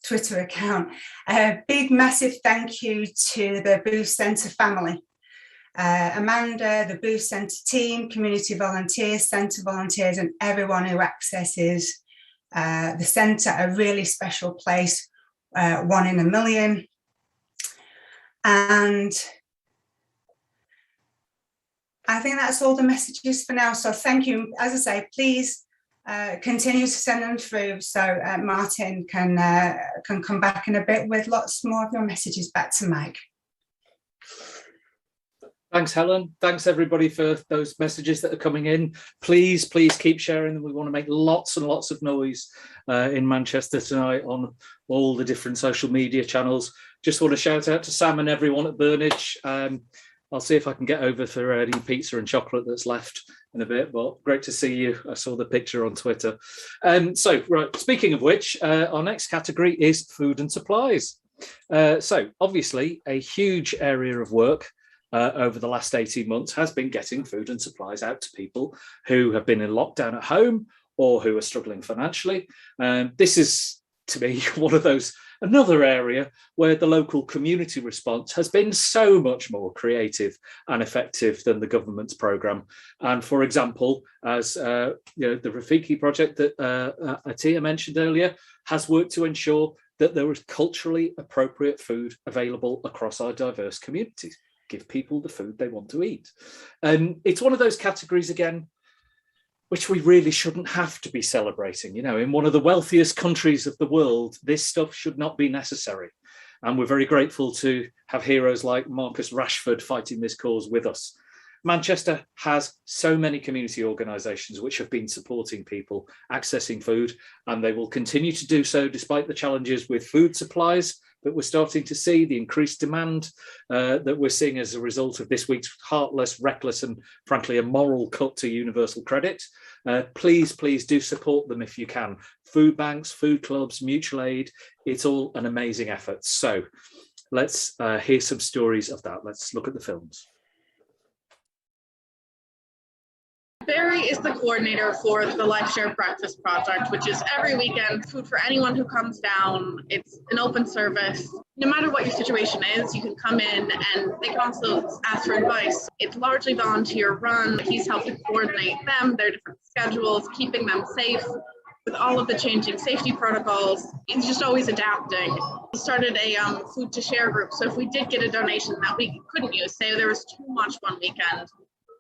Twitter account. A big massive thank you to the Booth Centre family. Amanda, the Booth Centre team, community volunteers, centre volunteers and everyone who accesses the centre, a really special place, one in a million. And I think that's all the messages for now. So thank you. As I say, please continue to send them through so Martin can come back in a bit with lots more of your messages. Back to Mike. Thanks, Helen. Thanks, everybody, for those messages that are coming in. Please keep sharing them. We want to make lots and lots of noise in Manchester tonight on all the different social media channels. Just want to shout out to Sam and everyone at Burnage. I'll see if I can get over for any pizza and chocolate that's left in a bit, but great to see you. I saw the picture on Twitter. So, right, speaking of which, our next category is food and supplies. So, obviously, a huge area of work over the last 18 months has been getting food and supplies out to people who have been in lockdown at home or who are struggling financially. This is, to me, another area where the local community response has been so much more creative and effective than the government's programme. And for example, as the Rafiki project that Atia mentioned earlier has worked to ensure that there is culturally appropriate food available across our diverse communities. Give people the food they want to eat. It's one of those categories, again, which we really shouldn't have to be celebrating. You know, in one of the wealthiest countries of the world, this stuff should not be necessary. And we're very grateful to have heroes like Marcus Rashford fighting this cause with us. Manchester has so many community organisations which have been supporting people accessing food, and they will continue to do so despite the challenges with food supplies that we're starting to see, the increased demand that we're seeing as a result of this week's heartless, reckless and frankly immoral cut to universal credit. Please do support them if you can. Food banks, food clubs, mutual aid, it's all an amazing effort. So let's hear some stories of that. Let's look at the films. Barry is the coordinator for the Life Share Breakfast Project, which is every weekend food for anyone who comes down. It's an open service. No matter what your situation is, you can come in and they can also ask for advice. It's largely volunteer run. He's helped to coordinate them, their different schedules, keeping them safe with all of the changing safety protocols. He's just always adapting. He started a food to share group. So if we did get a donation that we couldn't use, say there was too much one weekend,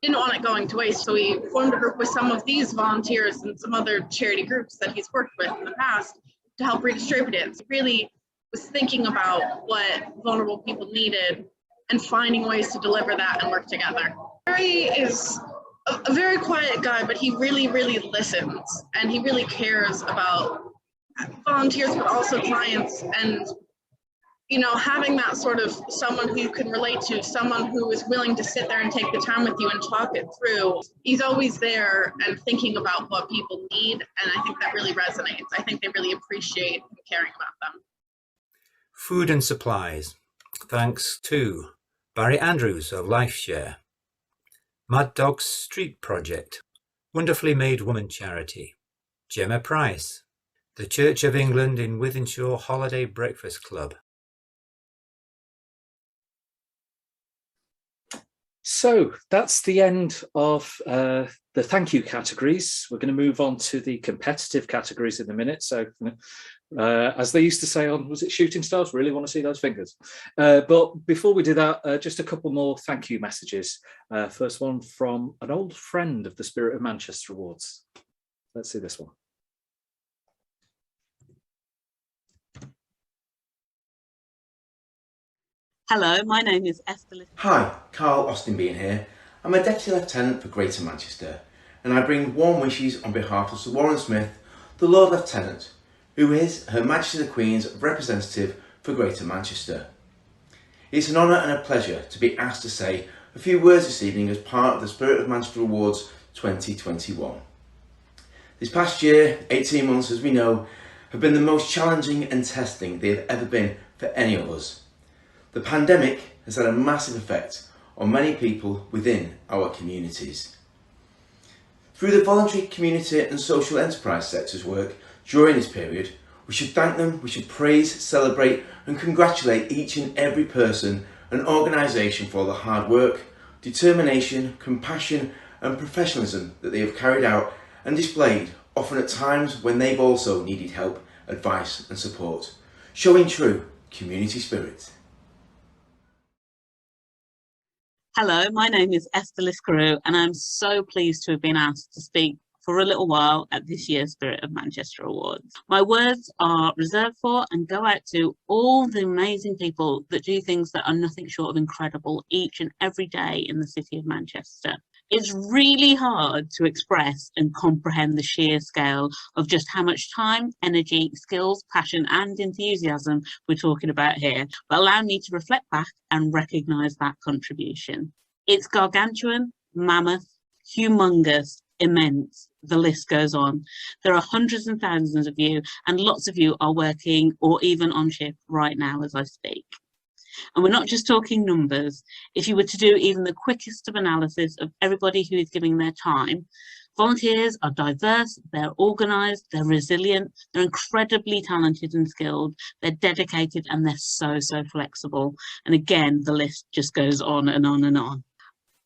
didn't want it going to waste. So we formed a group with some of these volunteers and some other charity groups that he's worked with in the past to help redistribute it. So really was thinking about what vulnerable people needed and finding ways to deliver that and work together. Barry is a very quiet guy, but he really, really listens and he really cares about volunteers, but also clients. And, you know, having that sort of someone who you can relate to, someone who is willing to sit there and take the time with you and talk it through. He's always there and thinking about what people need. And I think that really resonates. I think they really appreciate caring about them. Food and supplies. Thanks to Barry Andrews of LifeShare, Mad Dog's Street Project, Wonderfully Made Woman Charity, Gemma Price, the Church of England in Wythenshawe Holiday Breakfast Club. So that's the end of the thank you categories. We're going to move on to the competitive categories in a minute. So as they used to say on, was it Shooting Stars? Really want to see those fingers. But before we do that, just a couple more thank you messages. First one from an old friend of the Spirit of Manchester Awards. Let's see this one. Hello, my name is Esther. Hi, Carl Austinbean here. I'm a Deputy Lieutenant for Greater Manchester, and I bring warm wishes on behalf of Sir Warren Smith, the Lord Lieutenant, who is Her Majesty the Queen's representative for Greater Manchester. It's an honour and a pleasure to be asked to say a few words this evening as part of the Spirit of Manchester Awards 2021. This past year, 18 months as we know, have been the most challenging and testing they have ever been for any of us. The pandemic has had a massive effect on many people within our communities. Through the voluntary, community and social enterprise sector's work during this period, we should thank them, we should praise, celebrate and congratulate each and every person and organisation for all the hard work, determination, compassion and professionalism that they have carried out and displayed, often at times when they've also needed help, advice and support, showing true community spirit. Hello, my name is Esther Liscarew and I'm so pleased to have been asked to speak for a little while at this year's Spirit of Manchester Awards. My words are reserved for and go out to all the amazing people that do things that are nothing short of incredible each and every day in the city of Manchester. It's really hard to express and comprehend the sheer scale of just how much time, energy, skills, passion and enthusiasm we're talking about here, but allow me to reflect back and recognise that contribution. It's gargantuan, mammoth, humongous, immense, the list goes on. There are hundreds and thousands of you and lots of you are working or even on shift right now as I speak. And we're not just talking numbers. If you were to do even the quickest of analysis of everybody who is giving their time, volunteers are diverse, they're organised, they're resilient, they're incredibly talented and skilled, they're dedicated and they're so flexible. And again, the list just goes on and on and on.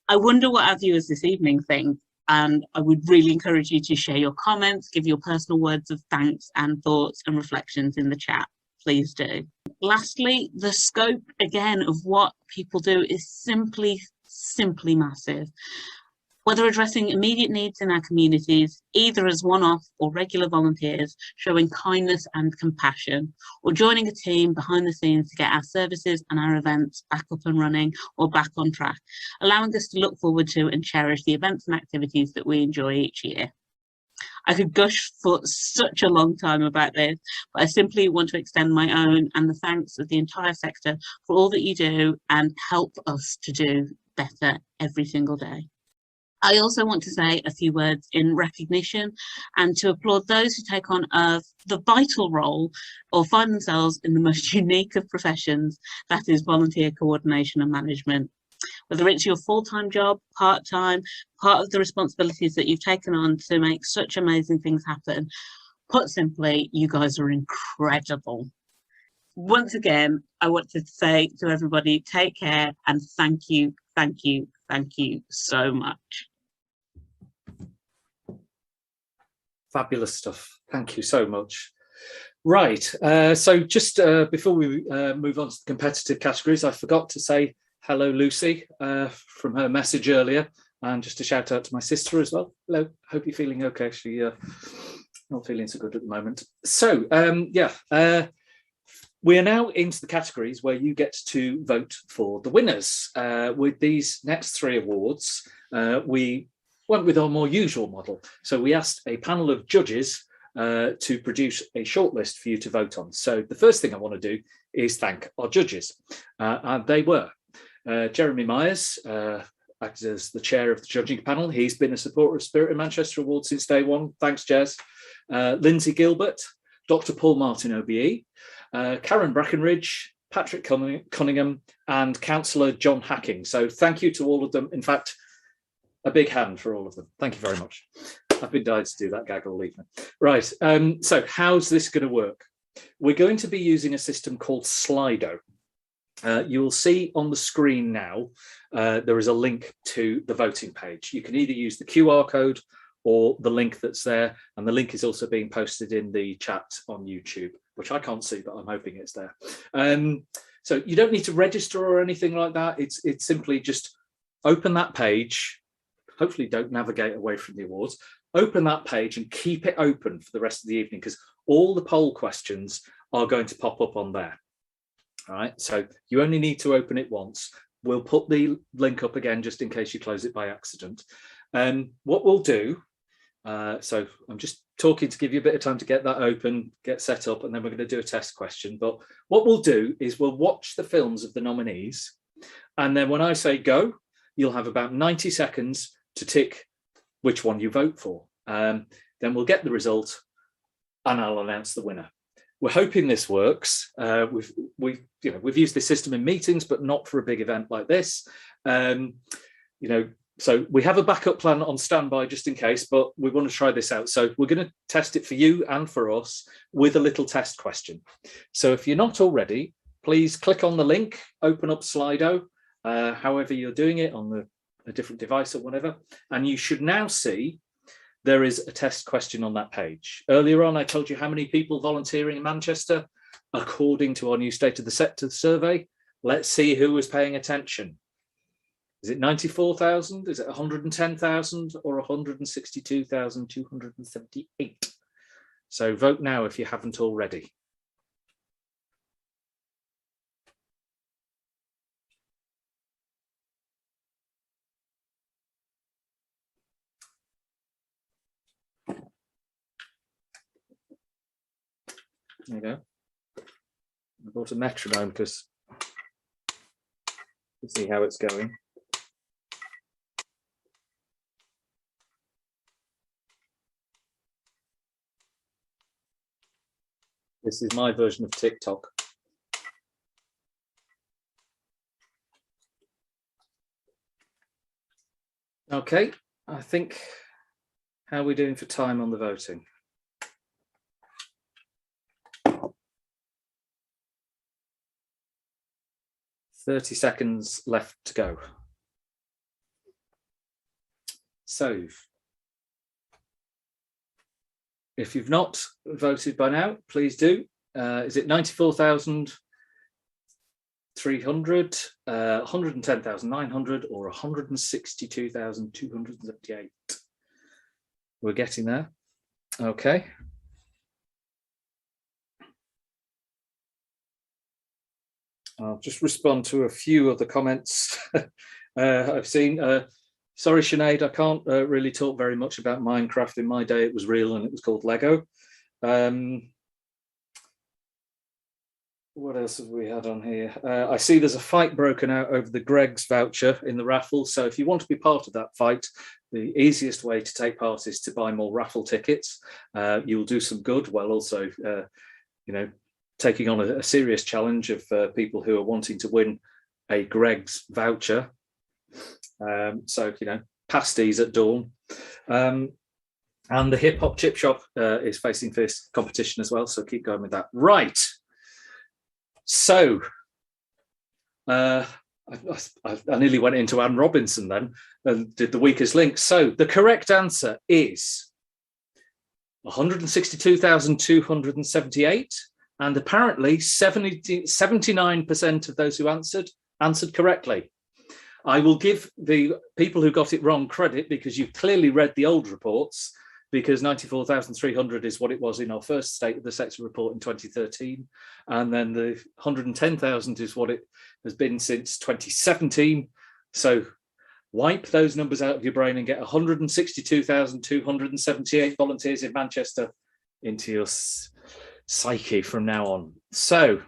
I wonder what our viewers this evening think, and I would really encourage you to share your comments, give your personal words of thanks and thoughts and reflections in the chat. Please do. Lastly, the scope again of what people do is simply massive. Whether addressing immediate needs in our communities, either as one-off or regular volunteers, showing kindness and compassion, or joining a team behind the scenes to get our services and our events back up and running or back on track, allowing us to look forward to and cherish the events and activities that we enjoy each year. I could gush for such a long time about this, but I simply want to extend my own and the thanks of the entire sector for all that you do and help us to do better every single day. I also want to say a few words in recognition and to applaud those who take on the vital role or find themselves in the most unique of professions, that is volunteer coordination and management. Whether it's your full-time job, part-time, part of the responsibilities that you've taken on to make such amazing things happen. Put simply, you guys are incredible. Once again, I want to say to everybody, take care and thank you, thank you, thank you so much. Fabulous stuff. Thank you so much. Right, so just before we move on to the competitive categories, I forgot to say hello, Lucy, from her message earlier, and just a shout out to my sister as well. Hello, hope you're feeling okay. She not feeling so good at the moment. So we are now into the categories where you get to vote for the winners. With these next three awards, we went with our more usual model. So we asked a panel of judges to produce a shortlist for you to vote on. So the first thing I want to do is thank our judges. And they were Jeremy Myers, acted as the chair of the judging panel. He's been a supporter of Spirit of Manchester Award since day one. Thanks, Jez. Lindsay Gilbert, Dr. Paul Martin OBE, Karen Brackenridge, Patrick Cunningham, and Councillor John Hacking. So thank you to all of them. In fact, a big hand for all of them. Thank you very much. I've been dying to do that gag all evening. Right, so how's this going to work? We're going to be using a system called Slido. You will see on the screen now, there is a link to the voting page. You can either use the QR code or the link that's there, and the link is also being posted in the chat on YouTube, which I can't see, but I'm hoping it's there. So you don't need to register or anything like that. It's simply just open that page. Hopefully don't navigate away from the awards. Open that page and keep it open for the rest of the evening, because all the poll questions are going to pop up on there. All right, so you only need to open it once. We'll put the link up again just in case you close it by accident. What we'll do, so I'm just talking to give you a bit of time to get that open, get set up, and then we're going to do a test question. But what we'll do is we'll watch the films of the nominees, and then when I say go, you'll have about 90 seconds to tick which one you vote for. Then we'll get the result and I'll announce the winner. We're hoping this works. We've used this system in meetings, but not for a big event like this. So we have a backup plan on standby just in case, but we want to try this out. So we're going to test it for you and for us with a little test question. So if you're not already, please click on the link, open up Slido, however you're doing it on a different device or whatever, and you should now see there is a test question on that page. Earlier on, I told you how many people volunteering in Manchester, according to our new State of the Sector survey. Let's see who was paying attention. Is it 94,000? Is it 110,000 or 162,278? So vote now if you haven't already. There you go. I bought a metronome because to see how it's going. This is my version of TikTok. Okay, I think, how are we doing for time on the voting? .30 seconds left to go. So, if you've not voted by now, please do. Is it 94,300, 110,900, or 162,278? We're getting there. Okay. I'll just respond to a few of the comments I've seen. Sorry, Sinead, I can't really talk very much about Minecraft. In my day, it was real and it was called Lego. What else have we had on here? I see there's a fight broken out over the Greggs voucher in the raffle. So if you want to be part of that fight, the easiest way to take part is to buy more raffle tickets. You'll do some good while also, taking on a serious challenge of people who are wanting to win a Greggs voucher. So, you know, pasties at dawn. And the hip hop chip shop is facing fierce competition as well. So keep going with that. Right. So I nearly went into Anne Robinson then and did the weakest link. So the correct answer is 162,278. And apparently 79% of those who answered correctly. I will give the people who got it wrong credit because you've clearly read the old reports, because 94,300 is what it was in our first State of the Sector report in 2013. And then the 110,000 is what it has been since 2017. So wipe those numbers out of your brain and get 162,278 volunteers in Manchester into your psyche from now on. So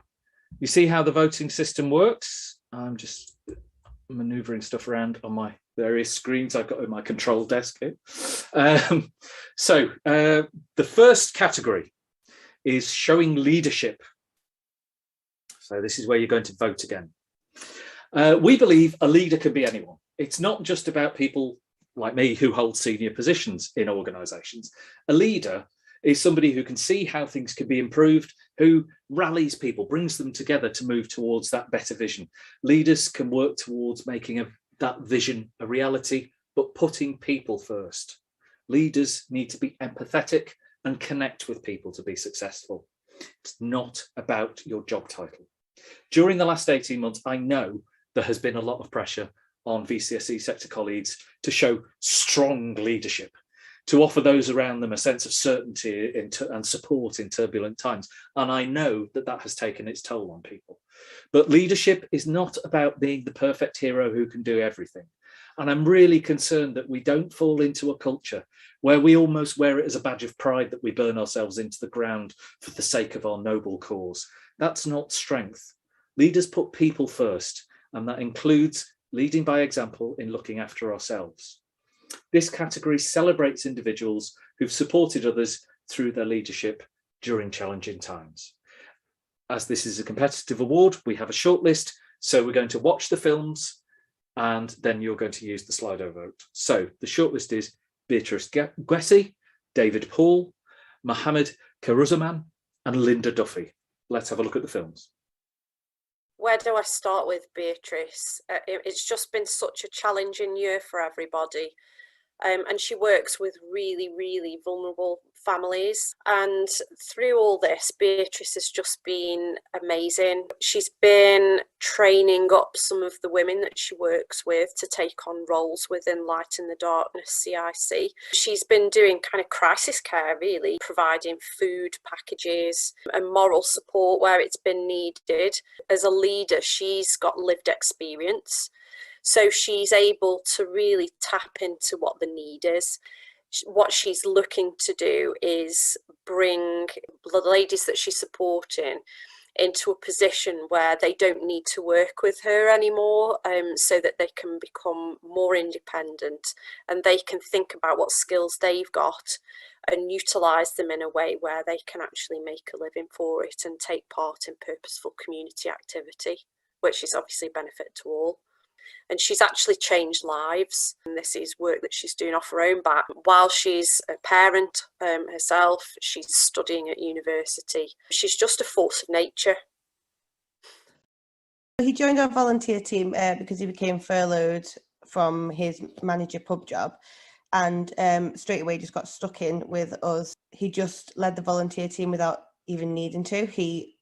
you see how the voting system works. I'm just maneuvering stuff around on my various screens I've got in my control desk here. So the first category is showing leadership. So this is where you're going to vote again. We believe a leader can be anyone. It's not just about people like me who hold senior positions in organisations. A leader is somebody who can see how things can be improved, who rallies people, brings them together to move towards that better vision. Leaders can work towards making that vision a reality, but putting people first. Leaders need to be empathetic and connect with people to be successful. It's not about your job title. During the last 18 months, I know there has been a lot of pressure on VCSE sector colleagues to show strong leadership, to offer those around them a sense of certainty and support in turbulent times. And I know that that has taken its toll on people. But leadership is not about being the perfect hero who can do everything. And I'm really concerned that we don't fall into a culture where we almost wear it as a badge of pride that we burn ourselves into the ground for the sake of our noble cause. That's not strength. Leaders put people first, and that includes leading by example in looking after ourselves. This category celebrates individuals who've supported others through their leadership during challenging times. As this is a competitive award, we have a shortlist, so we're going to watch the films and then you're going to use the Slido vote. So the shortlist is Beatrice Gwesi, David Paul, Mohammed Karuzaman and Linda Duffy. Let's have a look at the films. Where do I start with Beatrice? It's just been such a challenging year for everybody. And she works with really, really vulnerable families. And through all this, Beatrice has just been amazing. She's been training up some of the women that she works with to take on roles within Light in the Darkness CIC. She's been doing kind of crisis care, really, providing food packages and moral support where it's been needed. As a leader, she's got lived experience. So she's able to really tap into what the need is. What she's looking to do is bring the ladies that she's supporting into a position where they don't need to work with her anymore, so that they can become more independent and they can think about what skills they've got and utilise them in a way where they can actually make a living for it and take part in purposeful community activity, which is obviously a benefit to all. And she's actually changed lives. And this is work that she's doing off her own back. While she's a parent herself, she's studying at university. She's just a force of nature. He joined our volunteer team because he became furloughed from his manager pub job, and straight away just got stuck in with us. He just led the volunteer team without even needing to. He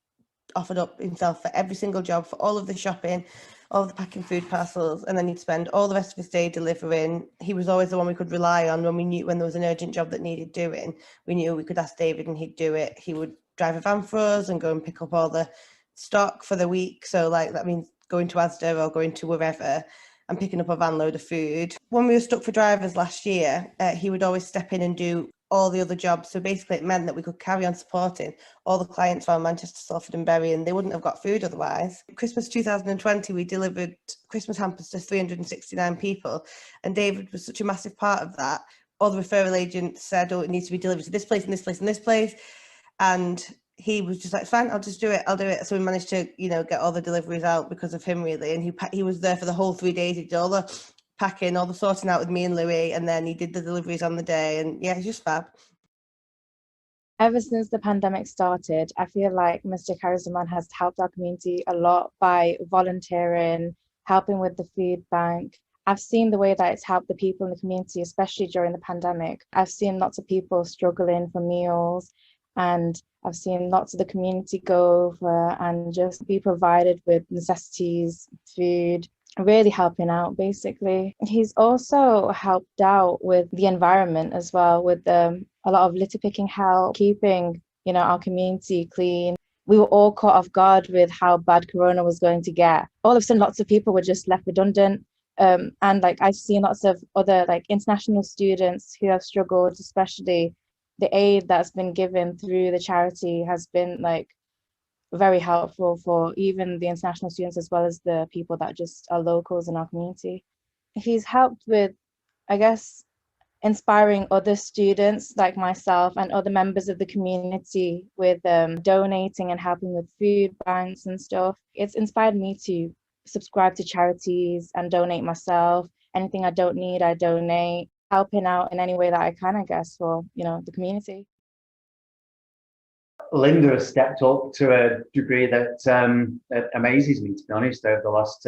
offered up himself for every single job, for all of the shopping, all of the packing food parcels, and then he'd spend all the rest of his day delivering. He was always the one we could rely on when there was an urgent job that needed doing. We knew we could ask David and he'd do it. He would drive a van for us and go and pick up all the stock for the week. So like that means going to Asda or going to wherever and picking up a van load of food. When we were stuck for drivers last year, he would always step in and do all the other jobs. So basically it meant that we could carry on supporting all the clients around Manchester, Salford and Bury, and they wouldn't have got food otherwise. Christmas 2020, we delivered Christmas hampers to 369 people, and David was such a massive part of that. All the referral agents said, oh, it needs to be delivered to this place and this place and this place. And he was just like, fine, I'll just do it. I'll do it. So we managed to, get all the deliveries out because of him, really. And he was there for the whole 3 days. He did all the packing, all the sorting out with me and Louis, and then he did the deliveries on the day. And yeah, he's just fab. Ever since the pandemic started, I feel like Mr. Karazaman has helped our community a lot by volunteering, helping with the food bank. I've seen the way that it's helped the people in the community, especially during the pandemic. I've seen lots of people struggling for meals, and I've seen lots of the community go over and just be provided with necessities, food, really helping out, basically. He's also helped out with the environment as well, with a lot of litter picking help, keeping, our community clean. We were all caught off guard with how bad Corona was going to get. All of a sudden, lots of people were just left redundant. And I've seen lots of other international students who have struggled, especially the aid that's been given through the charity has been very helpful for even the international students as well as the people that just are locals in our community. He's helped with, I guess, inspiring other students like myself and other members of the community with donating and helping with food banks and stuff. It's inspired me to subscribe to charities and donate myself. Anything I don't need, I donate, helping out in any way that I can, I guess, for, the community. Linda has stepped up to a degree that amazes me, to be honest, over the last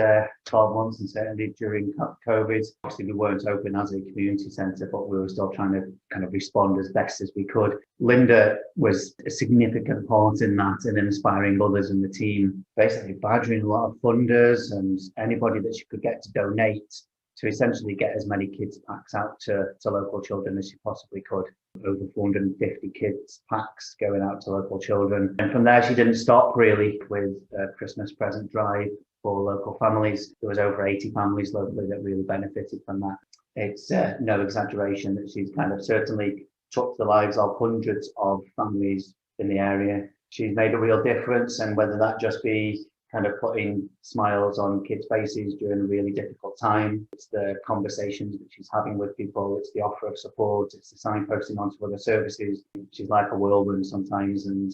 12 months, and certainly during COVID. Obviously, we weren't open as a community centre, but we were still trying to kind of respond as best as we could. Linda was a significant part in that and inspiring others in the team, basically badgering a lot of funders and anybody that she could get to donate to essentially get as many kids packs out to local children as she possibly could. Over 450 kids packs going out to local children. And from there, she didn't stop really with a Christmas present drive for local families. There was over 80 families locally that really benefited from that. It's no exaggeration that she's kind of certainly touched the lives of hundreds of families in the area. She's made a real difference, and whether that just be kind of putting smiles on kids' faces during a really difficult time. It's the conversations that she's having with people. It's the offer of support. It's the signposting onto other services. She's like a whirlwind sometimes, and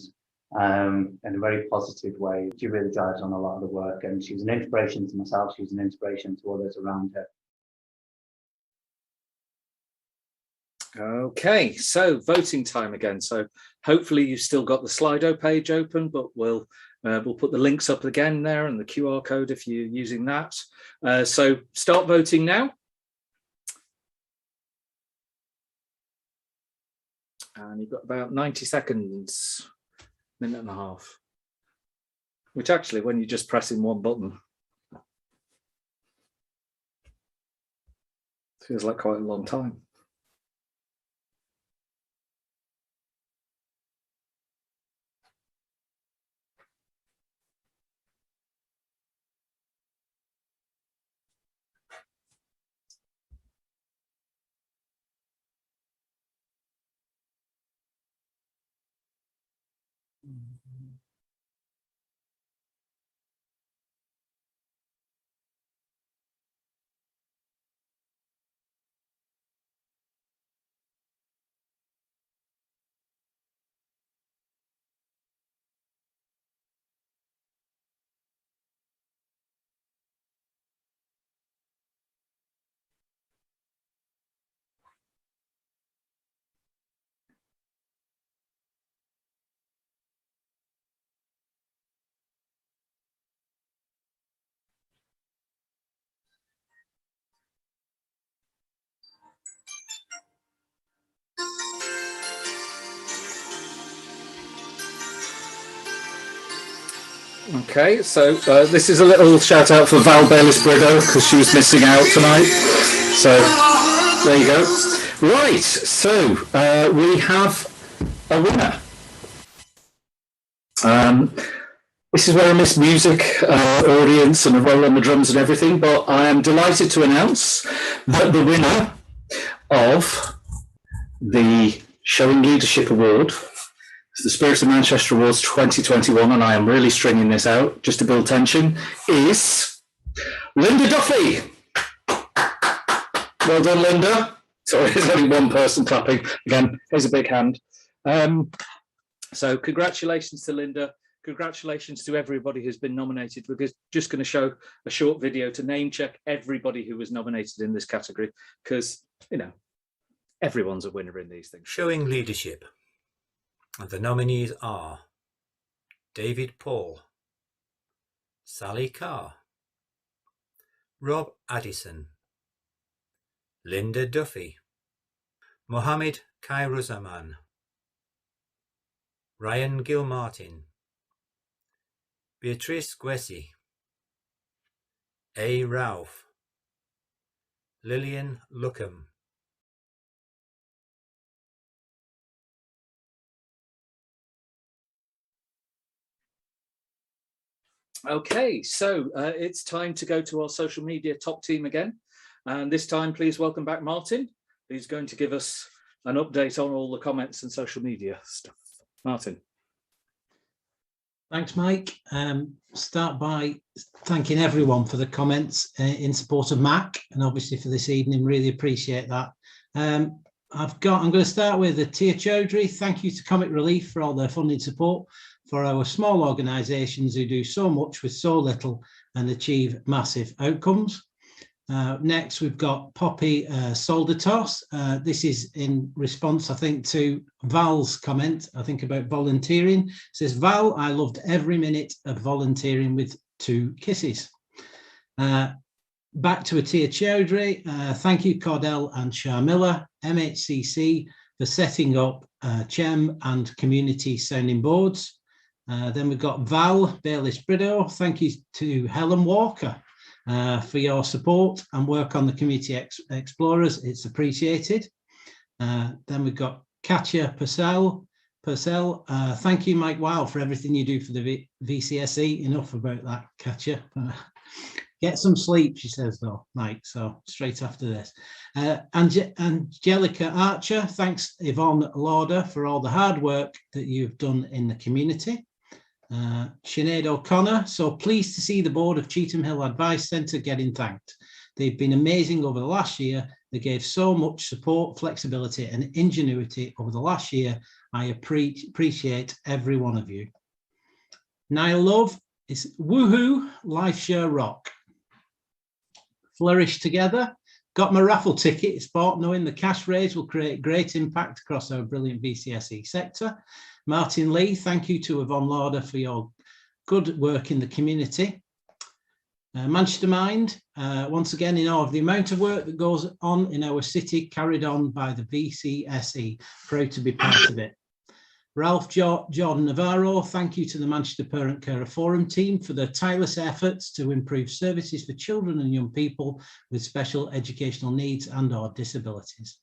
in a very positive way. She really drives on a lot of the work, and she's an inspiration to myself. She's an inspiration to others around her. Okay, so voting time again. So hopefully you've still got the Slido page open, but we'll put the links up again there and the QR code if you're using that. So start voting now. And you've got about 90 seconds, minute and a half, which actually, when you're just pressing one button, feels like quite a long time. Okay, so this is a little shout out for Val Bayliss-Brito because she was missing out tonight. So there you go. Right, so we have a winner. This is where I miss music, audience, and a roll on the drums and everything, but I am delighted to announce that the winner of the Showing Leadership Award, the Spirit of Manchester Awards 2021, and I am really stringing this out just to build tension, is Linda Duffy. Well done, Linda. Sorry, there's only one person clapping. Again, here's a big hand. So congratulations to Linda. Congratulations to everybody who's been nominated. We're just going to show a short video to name check everybody who was nominated in this category, because, you know, everyone's a winner in these things. Showing leadership. And the nominees are David Paul, Sally Carr, Rob Addison, Linda Duffy, Mohammed Khairuzaman, Ryan Gilmartin, Beatrice Guessy, A. Ralph, Lillian Luckham, Okay, so it's time to go to our social media top team again. And this time, please welcome back Martin, who's going to give us an update on all the comments and social media stuff. Martin. Thanks, Mike. Start by thanking everyone for the comments in support of Mac, and obviously for this evening, really appreciate that. I'm going to start with Tia Chaudhry. Thank you to Comic Relief for all their funding support for our small organisations who do so much with so little and achieve massive outcomes. Next, we've got Poppy Soldatos. This is in response, I think, to Val's comment, I think, about volunteering. It says, Val, I loved every minute of volunteering with 2 kisses. Back to Tia Chaudhry. Thank you, Cordell and Sharmila, MHCC, for setting up CHEM and community sounding boards. Then we've got Val Bayliss-Bridow. Thank you to Helen Walker for your support and work on the Community Explorers. It's appreciated. Then we've got Katya Purcell. Thank you, Mike Weil, for everything you do for the VCSE. Enough about that, Katya. Get some sleep, she says, though, Mike, so straight after this. Angelica Archer, thanks, Yvonne Lauder, for all the hard work that you've done in the community. Sinead O'Connor, so pleased to see the board of Cheetham Hill Advice Centre getting thanked. They've been amazing over the last year. They gave so much support, flexibility and ingenuity over the last year. I appreciate every one of you. Niall Love is woohoo, life share rock. Flourish together. Got my raffle ticket. It's bought knowing the cash raise will create great impact across our brilliant VCSE sector. Martin Lee, thank you to Yvonne Lauder for your good work in the community. Manchester Mind, once again, in awe of the amount of work that goes on in our city, carried on by the VCSE. Proud to be part of it. Ralph Jordan Navarro, thank you to the Manchester Parent Carer Forum team for their tireless efforts to improve services for children and young people with special educational needs and or disabilities.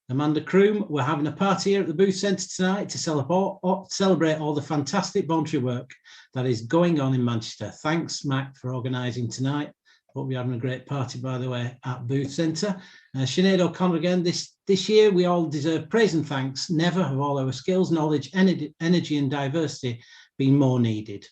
Amanda Kroom, we're having a party here at the Booth Centre tonight to celebrate all the fantastic voluntary work that is going on in Manchester. Thanks, Mac, for organising tonight. Hope you're having a great party, by the way, at Booth Centre. Sinead O'Connor again, this year we all deserve praise and thanks. Never have all our skills, knowledge, energy and diversity been more needed.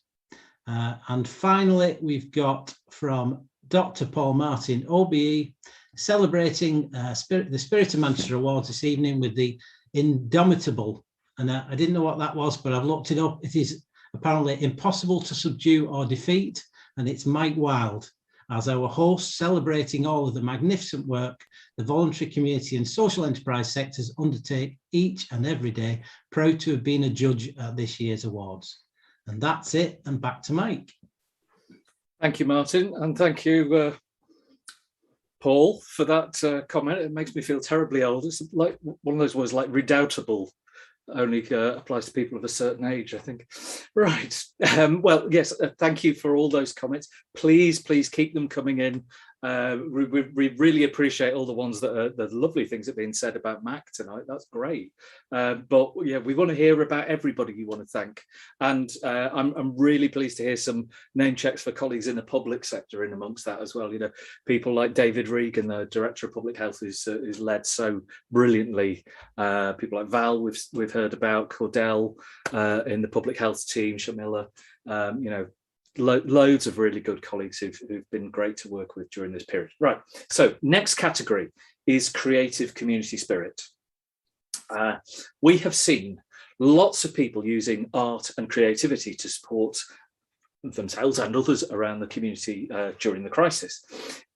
And finally, we've got from Dr. Paul Martin, OBE, celebrating the Spirit of Manchester Awards this evening with the Indomitable. And I didn't know what that was, but I've looked it up. It is apparently impossible to subdue or defeat. And it's Mike Wilde as our host, celebrating all of the magnificent work the voluntary community and social enterprise sectors undertake each and every day. Proud to have been a judge at this year's awards. And that's it. And back to Mike. Thank you, Martin. And thank you, Paul, for that comment. It makes me feel terribly old. It's like one of those words like redoubtable, only applies to people of a certain age, I think. Right. Well, yes, thank you for all those comments. Please keep them coming in. We really appreciate all the ones that are the lovely things that are being said about Mac tonight. That's great. But yeah, we want to hear about everybody you want to thank. And I'm really pleased to hear some name checks for colleagues in the public sector in amongst that as well. You know, people like David Regan, the Director of Public Health, who's led so brilliantly. People like Val, we've heard about, Cordell in the public health team, Shamila, you know, loads of really good colleagues who've been great to work with during this period. Right, so next category is creative community spirit. We have seen lots of people using art and creativity to support themselves and others around the community during the crisis.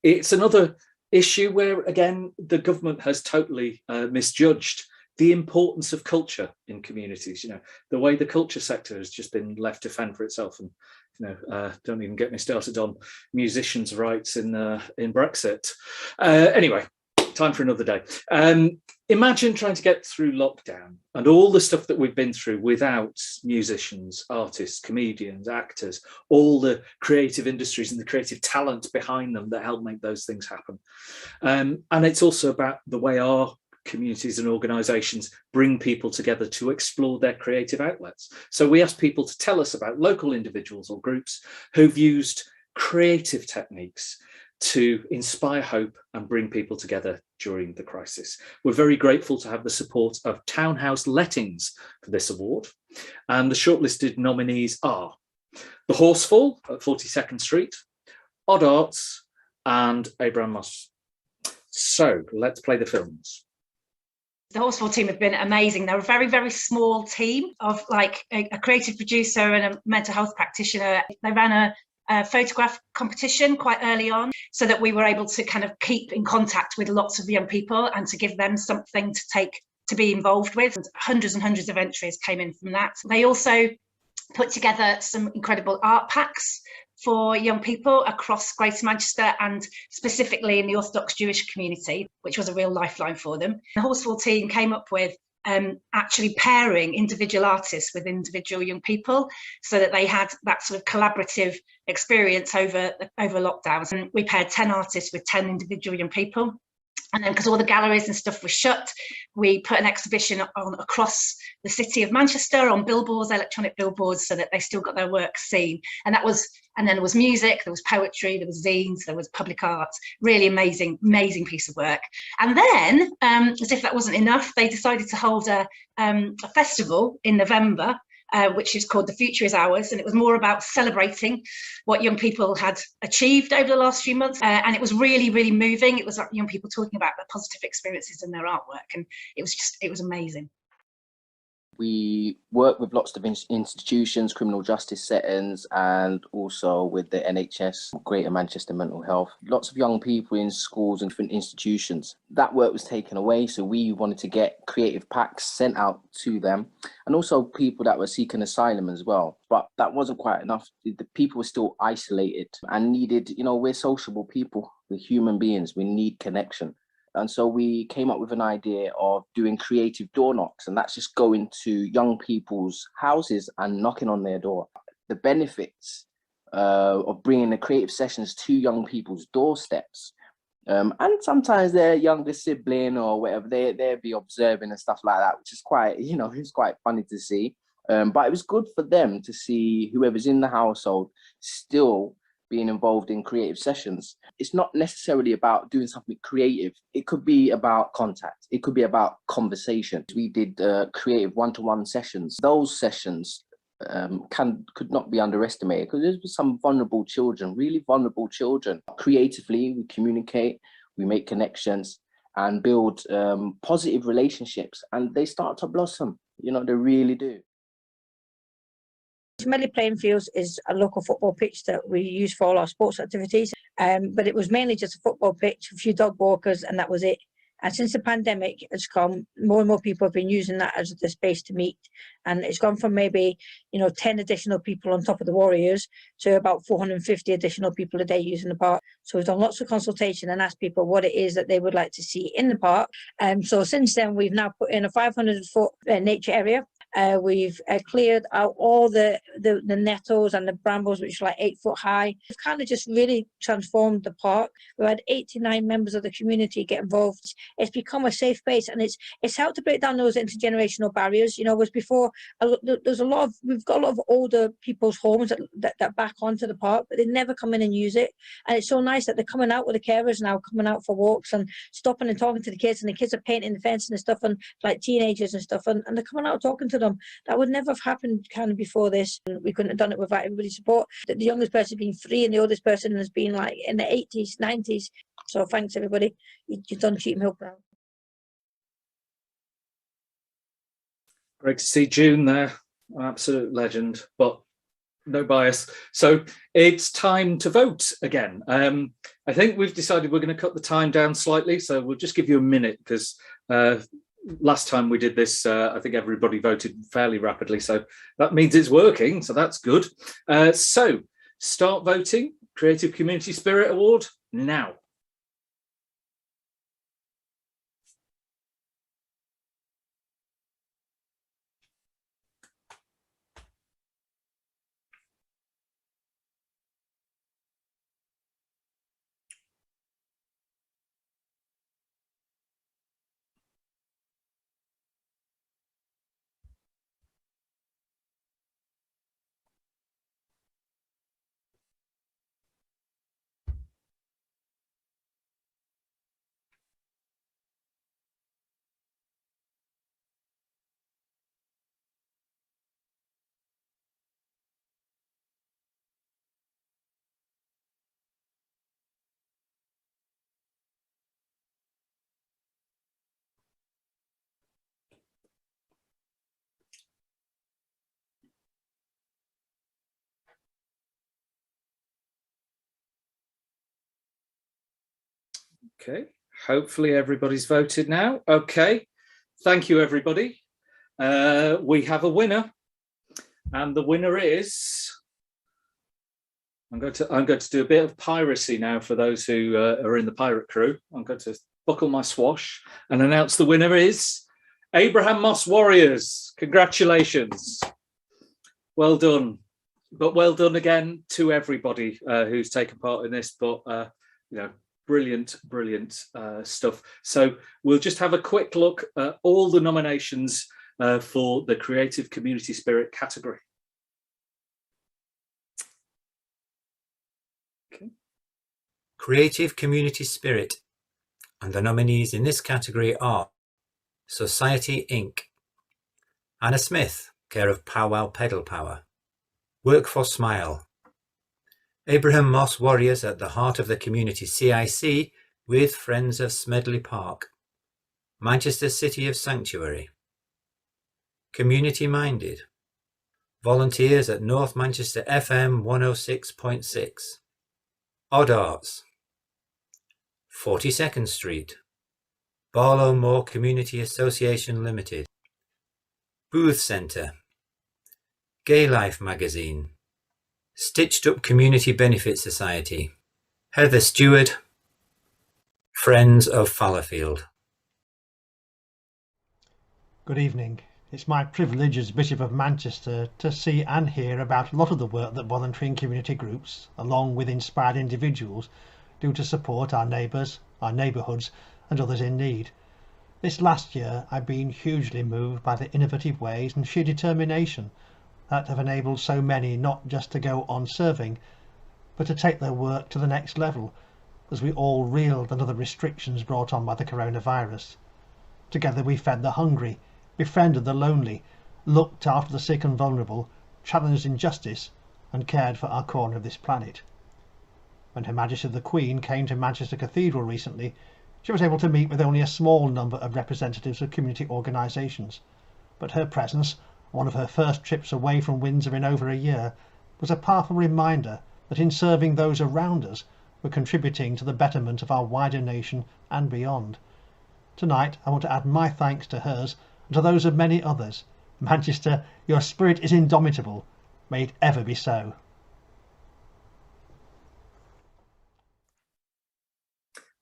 It's another issue where, again, the government has totally misjudged the importance of culture in communities. You know, the way the culture sector has just been left to fend for itself. And you know, don't even get me started on musicians' rights in Brexit. Anyway, time for another day. Imagine trying to get through lockdown and all the stuff that we've been through without musicians, artists, comedians, actors, all the creative industries and the creative talent behind them that help make those things happen. And it's also about the way our communities and organisations bring people together to explore their creative outlets. So we ask people to tell us about local individuals or groups who've used creative techniques to inspire hope and bring people together during the crisis. We're very grateful to have the support of Townhouse Lettings for this award. And the shortlisted nominees are The Horsefall at 42nd Street, Odd Arts, and Abraham Moss. So let's play the films. The Horsefall team have been amazing. They're a very, very small team of like a creative producer and a mental health practitioner. They ran a photograph competition quite early on so that we were able to kind of keep in contact with lots of young people and to give them something to be involved with. And hundreds of entries came in from that. They also put together some incredible art packs for young people across Greater Manchester and specifically in the Orthodox Jewish community, which was a real lifeline for them. The Horsefall team came up with actually pairing individual artists with individual young people so that they had that sort of collaborative experience over lockdowns. And we paired 10 artists with 10 individual young people. And then because all the galleries and stuff were shut, we put an exhibition on across the city of Manchester on billboards, electronic billboards, so that they still got their work seen. And then there was music, there was poetry, there was zines, there was public art, really amazing piece of work. And then, as if that wasn't enough, they decided to hold a festival in November, which is called The Future Is Ours, and it was more about celebrating what young people had achieved over the last few months, and it was really, really moving. It was like young people talking about their positive experiences in their artwork, and it was amazing. We work with lots of institutions, criminal justice settings, and also with the NHS, Greater Manchester Mental Health. Lots of young people in schools and different institutions. That work was taken away, so we wanted to get creative packs sent out to them, and also people that were seeking asylum as well. But that wasn't quite enough. The people were still isolated and needed, you know, we're sociable people, we're human beings, we need connection. And so we came up with an idea of doing creative door knocks, and that's just going to young people's houses and knocking on their door. The benefits of bringing the creative sessions to young people's doorsteps, and sometimes their younger sibling or whatever, they'd be observing and stuff like that, which is quite, you know, it's quite funny to see. But it was good for them to see whoever's in the household still being involved in creative sessions. It's not necessarily about doing something creative. It could be about contact. It could be about conversation. We did creative one-to-one sessions. Those sessions could not be underestimated because there's some vulnerable children, really vulnerable children. Creatively, we communicate, we make connections and build positive relationships, and they start to blossom. You know, they really do. Medley Playing Fields is a local football pitch that we use for all our sports activities, but it was mainly just a football pitch, a few dog walkers, and that was it. And since the pandemic has come, more and more people have been using that as the space to meet, and it's gone from maybe 10 additional people on top of the Warriors to about 450 additional people a day using the park. So we've done lots of consultation and asked people what it is that they would like to see in the park. So since then we've now put in a 500-foot nature area. We've cleared out all the nettles and the brambles, which are like 8 foot high. We've kind of just really transformed the park. We had 89 members of the community get involved. It's become a safe space, and it's helped to break down those intergenerational barriers. Whereas before, we've got a lot of older people's homes that back onto the park, but they never come in and use it. And it's so nice that they're coming out with the carers now, coming out for walks and stopping and talking to the kids, and the kids are painting the fence and stuff, and like teenagers and stuff, and they're coming out talking to them. That would never have happened kind of before this. We couldn't have done it without everybody's support. The youngest person has been 3 and the oldest person has been like in the 80s, 90s. So thanks everybody. You've done Cheetham Hill proud. Great to see June there, absolute legend, but no bias. So it's time to vote again. I think we've decided we're going to cut the time down slightly, so we'll just give you a minute because last time we did this, I think everybody voted fairly rapidly, so that means it's working, so that's good. So start voting, Creative Community Spirit Award now. Okay, hopefully everybody's voted now. Okay, thank you everybody. We have a winner, and the winner is, I'm going to do a bit of piracy now for those who are in the pirate crew. I'm going to buckle my swash and announce the winner is Abraham Moss Warriors. Congratulations. Well done. But well done again to everybody who's taken part in this. But you know, brilliant stuff. So we'll just have a quick look at all the nominations for the Creative Community Spirit category. Okay. Creative Community Spirit, and the nominees in this category are Society Inc., Anna Smith, care of Powwow Pedal Power, Work for Smile, Abraham Moss Warriors at the heart of the community CIC with Friends of Smedley Park, Manchester City of Sanctuary, Community Minded, Volunteers at North Manchester FM 106.6, Odd Arts, 42nd Street, Barlow Moor Community Association Limited, Booth Centre, Gay Life Magazine, Stitched Up Community Benefit Society, Heather Stewart, Friends of Fallowfield. Good evening. It's my privilege as Bishop of Manchester to see and hear about a lot of the work that volunteering community groups, along with inspired individuals, do to support our neighbours, our neighbourhoods and others in need. This last year I've been hugely moved by the innovative ways and sheer determination that have enabled so many not just to go on serving, but to take their work to the next level as we all reeled under the restrictions brought on by the coronavirus. Together we fed the hungry, befriended the lonely, looked after the sick and vulnerable, challenged injustice and cared for our corner of this planet. When Her Majesty the Queen came to Manchester Cathedral recently, she was able to meet with only a small number of representatives of community organisations, but her presence, one of her first trips away from Windsor in over a year, was a powerful reminder that in serving those around us, we're contributing to the betterment of our wider nation and beyond. Tonight I want to add my thanks to hers and to those of many others. Manchester, your spirit is indomitable. May it ever be so.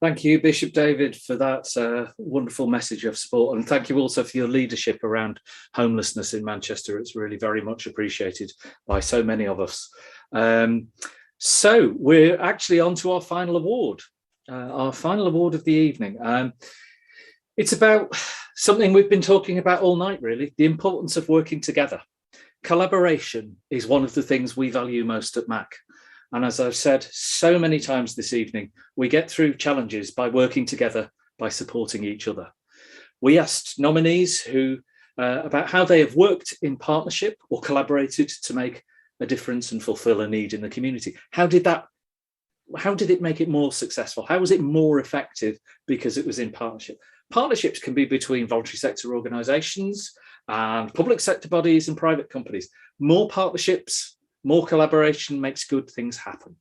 Thank you, Bishop David, for that wonderful message of support. And thank you also for your leadership around homelessness in Manchester. It's really very much appreciated by so many of us. So we're actually on to our final award of the evening. It's about something we've been talking about all night, really, the importance of working together. Collaboration is one of the things we value most at MAC. And as I've said so many times this evening, we get through challenges by working together, by supporting each other. We asked nominees about how they have worked in partnership or collaborated to make a difference and fulfill a need in the community. How did it make it more successful? How was it more effective because it was in partnership? Partnerships can be between voluntary sector organisations and public sector bodies and private companies. More partnerships, more collaboration makes good things happen.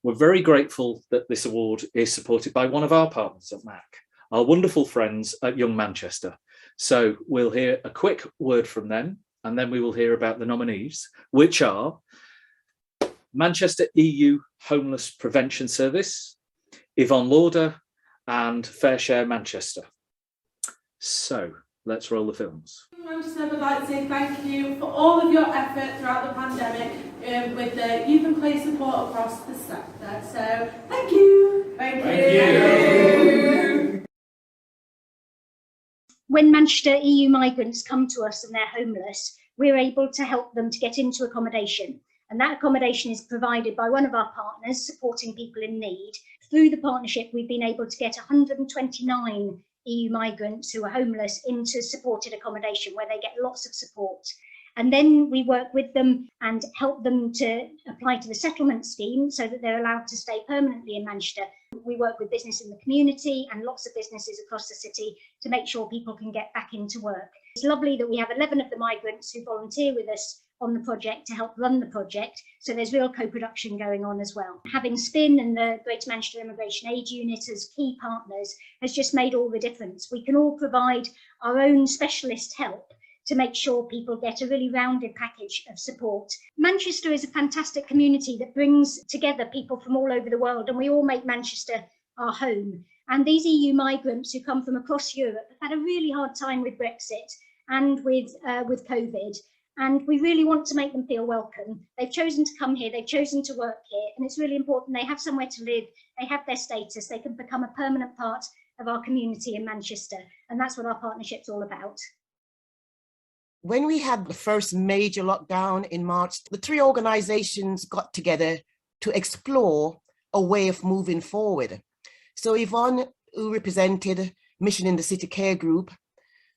We're very grateful that this award is supported by one of our partners at MAC, our wonderful friends at Young Manchester. So we'll hear a quick word from them, and then we will hear about the nominees, which are Manchester EU Homeless Prevention Service, Yvonne Lauder, and Fair Share Manchester. So let's roll the films. Manchester would like to say thank you for all of your effort throughout the pandemic with the youth and play support across the sector. So thank you. Thank you. When Manchester EU migrants come to us and they're homeless, we're able to help them to get into accommodation. And that accommodation is provided by one of our partners supporting people in need. Through the partnership, we've been able to get 129 EU migrants who are homeless into supported accommodation where they get lots of support. And then we work with them and help them to apply to the settlement scheme so that they're allowed to stay permanently in Manchester. We work with business in the community and lots of businesses across the city to make sure people can get back into work. It's lovely that we have 11 of the migrants who volunteer with us on the project to help run the project. So there's real co-production going on as well. Having SPIN and the Greater Manchester Immigration Aid Unit as key partners has just made all the difference. We can all provide our own specialist help to make sure people get a really rounded package of support. Manchester is a fantastic community that brings together people from all over the world, and we all make Manchester our home. And these EU migrants who come from across Europe have had a really hard time with Brexit and with COVID. And we really want to make them feel welcome. They've chosen to come here, they've chosen to work here, and it's really important they have somewhere to live, they have their status, they can become a permanent part of our community in Manchester. And that's what our partnership's all about. When we had the first major lockdown in March, the three organisations got together to explore a way of moving forward. So Yvonne, who represented Mission in the City Care Group,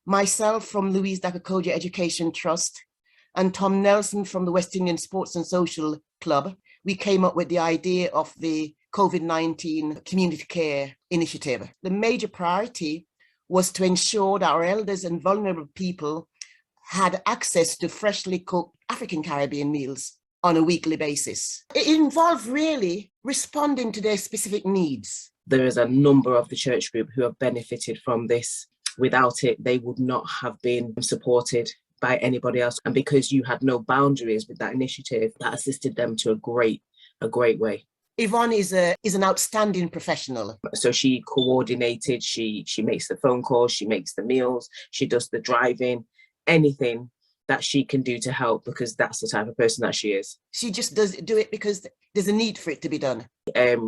myself from Louise Dakakoja Education Trust, and Tom Nelson from the West Indian Sports and Social Club, we came up with the idea of the COVID-19 Community Care Initiative. The major priority was to ensure that our elders and vulnerable people had access to freshly cooked African Caribbean meals on a weekly basis. It involved really responding to their specific needs. There is a number of the church group who have benefited from this. Without it, they would not have been supported by anybody else. And because you had no boundaries with that initiative, that assisted them to a great way. Yvonne is an outstanding professional. So she coordinated, she makes the phone calls, she makes the meals, she does the driving, anything that she can do to help, because that's the type of person that she is. She just does do it because there's a need for it to be done.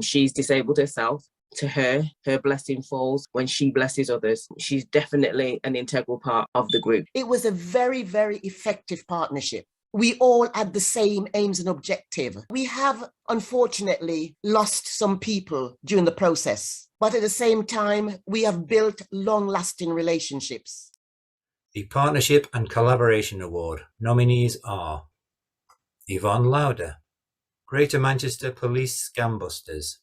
She's disabled herself. To her blessing falls when she blesses others. She's definitely an integral part of the group. It was a very, very effective partnership. We all had the same aims and objective. We have, unfortunately, lost some people during the process, but at the same time, we have built long-lasting relationships. The Partnership and Collaboration Award nominees are Yvonne Lauder, Greater Manchester Police Scambusters,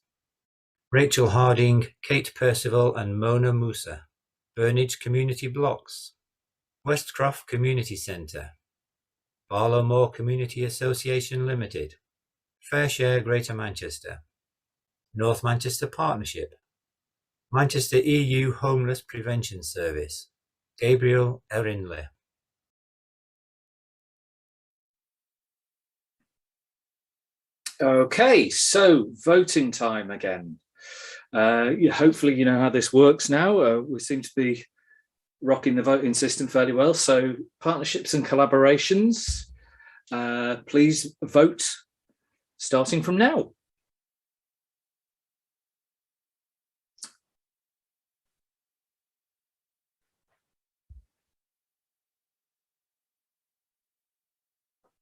Rachel Harding, Kate Percival and Mona Musa, Burnage Community Blocks, Westcroft Community Centre, Barlow Moor Community Association Limited, Fair Share Greater Manchester, North Manchester Partnership, Manchester EU Homeless Prevention Service, Gabriel Erinle. Okay, so voting time again. Hopefully you know how this works now. We seem to be rocking the voting system fairly well. So partnerships and collaborations, please vote starting from now.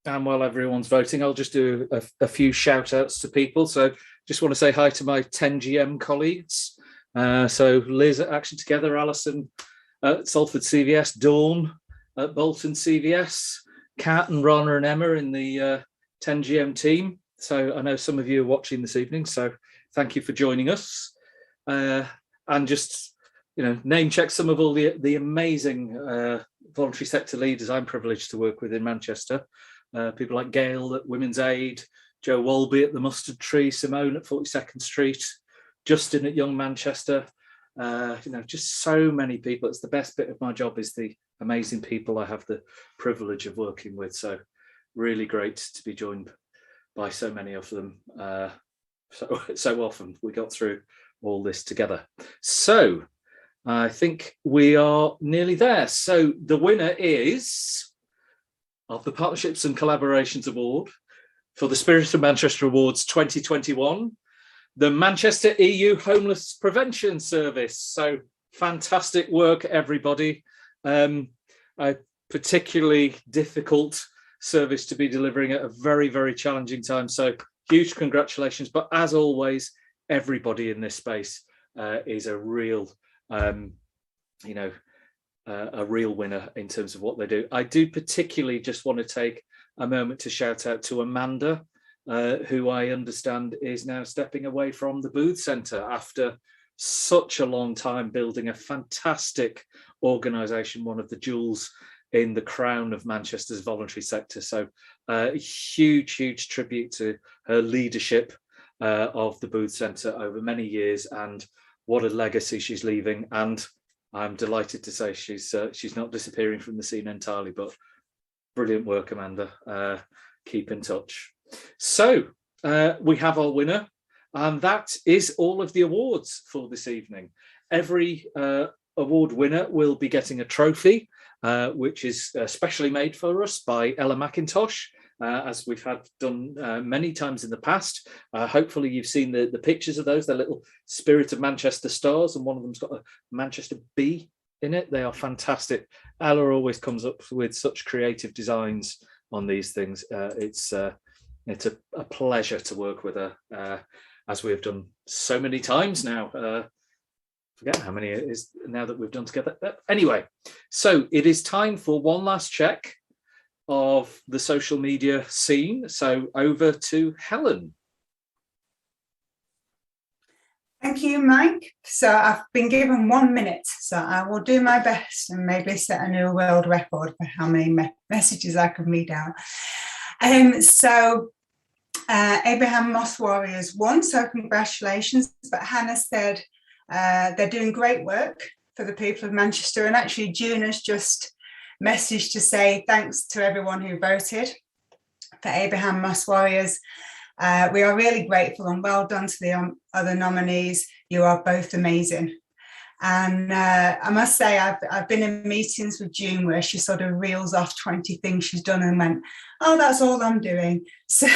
And while everyone's voting, I'll just do a few shout outs to people. So just want to say hi to my 10GM colleagues. So Liz at Action Together, Alison at Salford CVS, Dawn at Bolton CVS, Kat and Rana and Emma in the 10GM team. So I know some of you are watching this evening, so thank you for joining us. And just name check some of all the amazing voluntary sector leaders I'm privileged to work with in Manchester. People like Gail at Women's Aid, Joe Walby at the Mustard Tree, Simone at 42nd Street, Justin at Young Manchester. Just so many people. It's the best bit of my job is the amazing people I have the privilege of working with. So really great to be joined by so many of them. So often we got through all this together. So I think we are nearly there. So the winner is of the Partnerships and Collaborations Award for the Spirit of Manchester Awards 2021, the Manchester EU Homeless Prevention Service. So fantastic work, everybody. A particularly difficult service to be delivering at a very, very challenging time. So huge congratulations. But as always, everybody in this space is a real, a real winner in terms of what they do. I do particularly just want to take a moment to shout out to Amanda, who I understand is now stepping away from the Booth Centre after such a long time building a fantastic organisation, one of the jewels in the crown of Manchester's voluntary sector. So huge tribute to her leadership of the Booth Centre over many years, and what a legacy she's leaving. And I'm delighted to say she's not disappearing from the scene entirely, but brilliant work, Amanda. Keep in touch. So we have our winner, and that is all of the awards for this evening. Every award winner will be getting a trophy, which is specially made for us by Ella McIntosh, as we've done many times in the past. Hopefully you've seen the pictures of those. They're little Spirit of Manchester stars, and one of them's got a Manchester bee in it. They are fantastic. Ella always comes up with such creative designs on these things. It's a pleasure to work with her, as we have done so many times now. Forget how many it is now that we've done together. Anyway, so it is time for one last check of the social media scene. So over to Helen. Thank you, Mike. So I've been given 1 minute, so I will do my best and maybe set a new world record for how many messages I can read out. Abraham Moss Warriors won, so congratulations. But Hannah said they're doing great work for the people of Manchester, and actually June has just messaged to say thanks to everyone who voted for Abraham Moss Warriors. We are really grateful, and well done to the other nominees. You are both amazing. And I must say, I've been in meetings with June where she sort of reels off 20 things she's done and went, oh, that's all I'm doing. So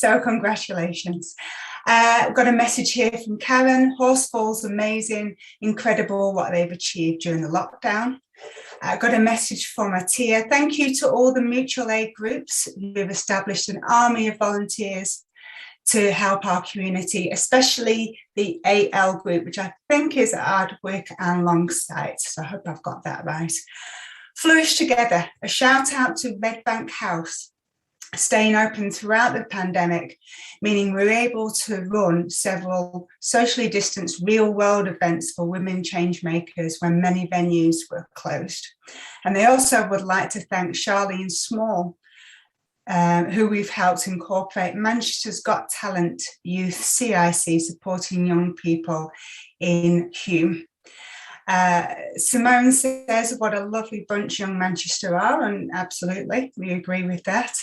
congratulations. I've got a message here from Karen. Horsefall's amazing, incredible what they've achieved during the lockdown. I got a message from Atia. Thank you to all the mutual aid groups who have established an army of volunteers to help our community, especially the AL group, which I think is at Ardwick and Longsight. So I hope I've got that right. Flourish Together, a shout out to Red Bank House, staying open throughout the pandemic, meaning we're able to run several socially distanced real world events for women change makers when many venues were closed. And they also would like to thank Charlene Small, who we've helped incorporate Manchester's Got Talent Youth CIC, supporting young people in Hume. Simone says, what a lovely bunch Young Manchester are, and absolutely, we agree with that.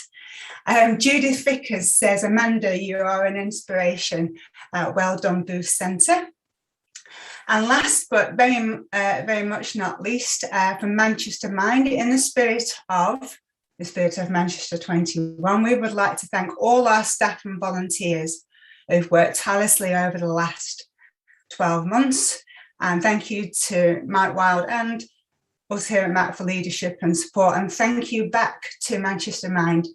Judith Vickers says, Amanda, you are an inspiration. Well done, Booth Centre. And last but very much not least, from Manchester Mind, in the spirit of Manchester 21, we would like to thank all our staff and volunteers who've worked tirelessly over the last 12 months. And thank you to Mike Wild and us here at MAC for leadership and support. And thank you back to Manchester Mind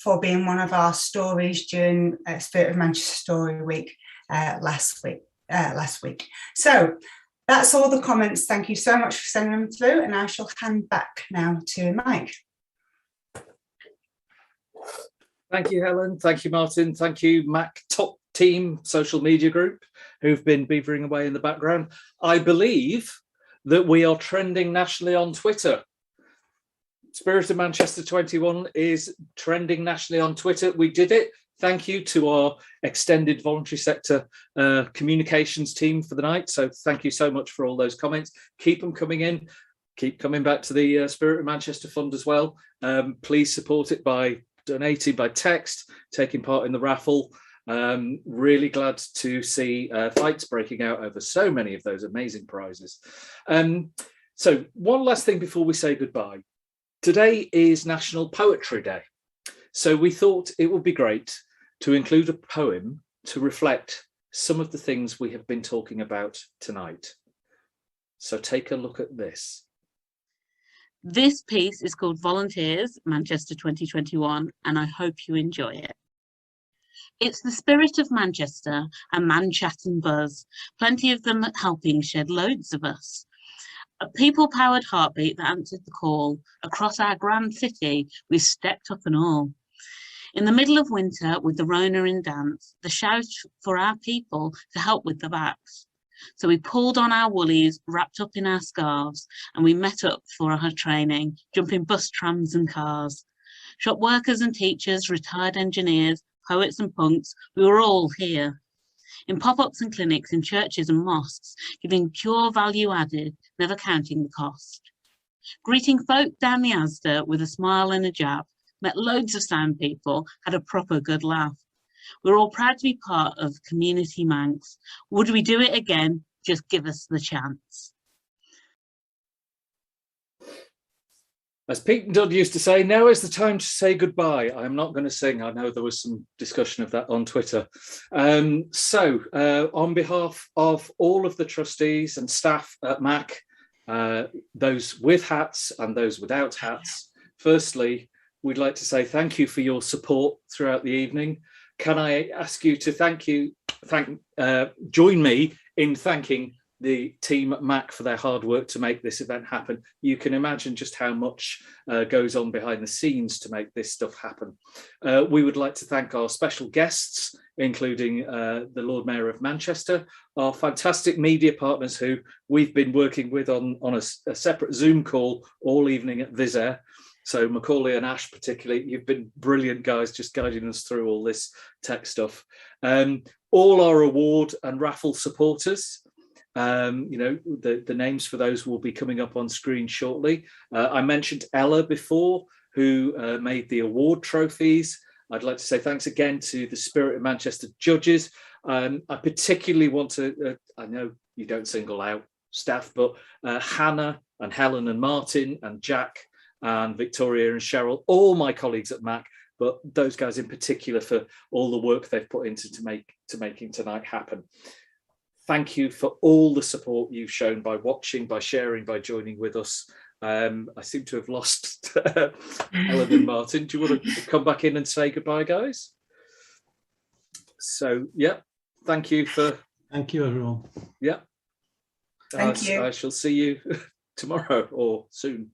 for being one of our stories during Spirit of Manchester Story Week last week. So that's all the comments. Thank you so much for sending them through, and I shall hand back now to Mike. Thank you, Helen. Thank you, Martin. Thank you, MAC Top Team Social Media Group. who've been beavering away in the background. I believe that we are trending nationally on Twitter. Spirit of Manchester 21 is trending nationally on Twitter. We did it. Thank you to our extended voluntary sector communications team for the night. So thank you so much for all those comments. Keep them coming in. Keep coming back to the Spirit of Manchester Fund as well. Please support it by donating by text, taking part in the raffle. Really glad to see fights breaking out over so many of those amazing prizes. So one last thing before we say goodbye. Today is National Poetry Day. So we thought it would be great to include a poem to reflect some of the things we have been talking about tonight. So take a look at this. This piece is called Volunteers, Manchester 2021, and I hope you enjoy it. It's the spirit of Manchester and man-chat and buzz, plenty of them helping shed loads of us. A people-powered heartbeat that answered the call. Across our grand city, we stepped up and all. In the middle of winter, with the Rona in dance, the shout for our people to help with the backs. So we pulled on our woolies, wrapped up in our scarves, and we met up for our training, jumping bus, trams and cars. Shop workers and teachers, retired engineers, poets and punks, we were all here. In pop-ups and clinics, in churches and mosques, giving pure value added, never counting the cost. Greeting folk down the Asda with a smile and a jab, met loads of sound people, had a proper good laugh. We're all proud to be part of Community Manx. Would we do it again? Just give us the chance. As Pete and Dodd used to say, now is the time to say goodbye. I'm not going to sing. I know there was some discussion of that on Twitter. On behalf of all of the trustees and staff at MAC, those with hats and those without hats, firstly, we'd like to say thank you for your support throughout the evening. Can I ask you to join me in thanking the team at MAC for their hard work to make this event happen. You can imagine just how much goes on behind the scenes to make this stuff happen. We would like to thank our special guests, including the Lord Mayor of Manchester, our fantastic media partners who we've been working with on a separate Zoom call all evening at Visair. So Macaulay and Ash particularly, you've been brilliant guys just guiding us through all this tech stuff. All our award and raffle supporters, the names for those will be coming up on screen shortly. I mentioned Ella before, who made the award trophies. I'd like to say thanks again to the Spirit of Manchester judges. I particularly want to, I know you don't single out staff, but Hannah and Helen and Martin and Jack and Victoria and Cheryl, all my colleagues at MAC, but those guys in particular for all the work they've put into making tonight happen. Thank you for all the support you've shown by watching, by sharing, by joining with us. I seem to have lost Ellen and Martin. Do you want to come back in and say goodbye, guys? So, yeah, thank you everyone. Yeah. Thank you. I shall see you tomorrow or soon.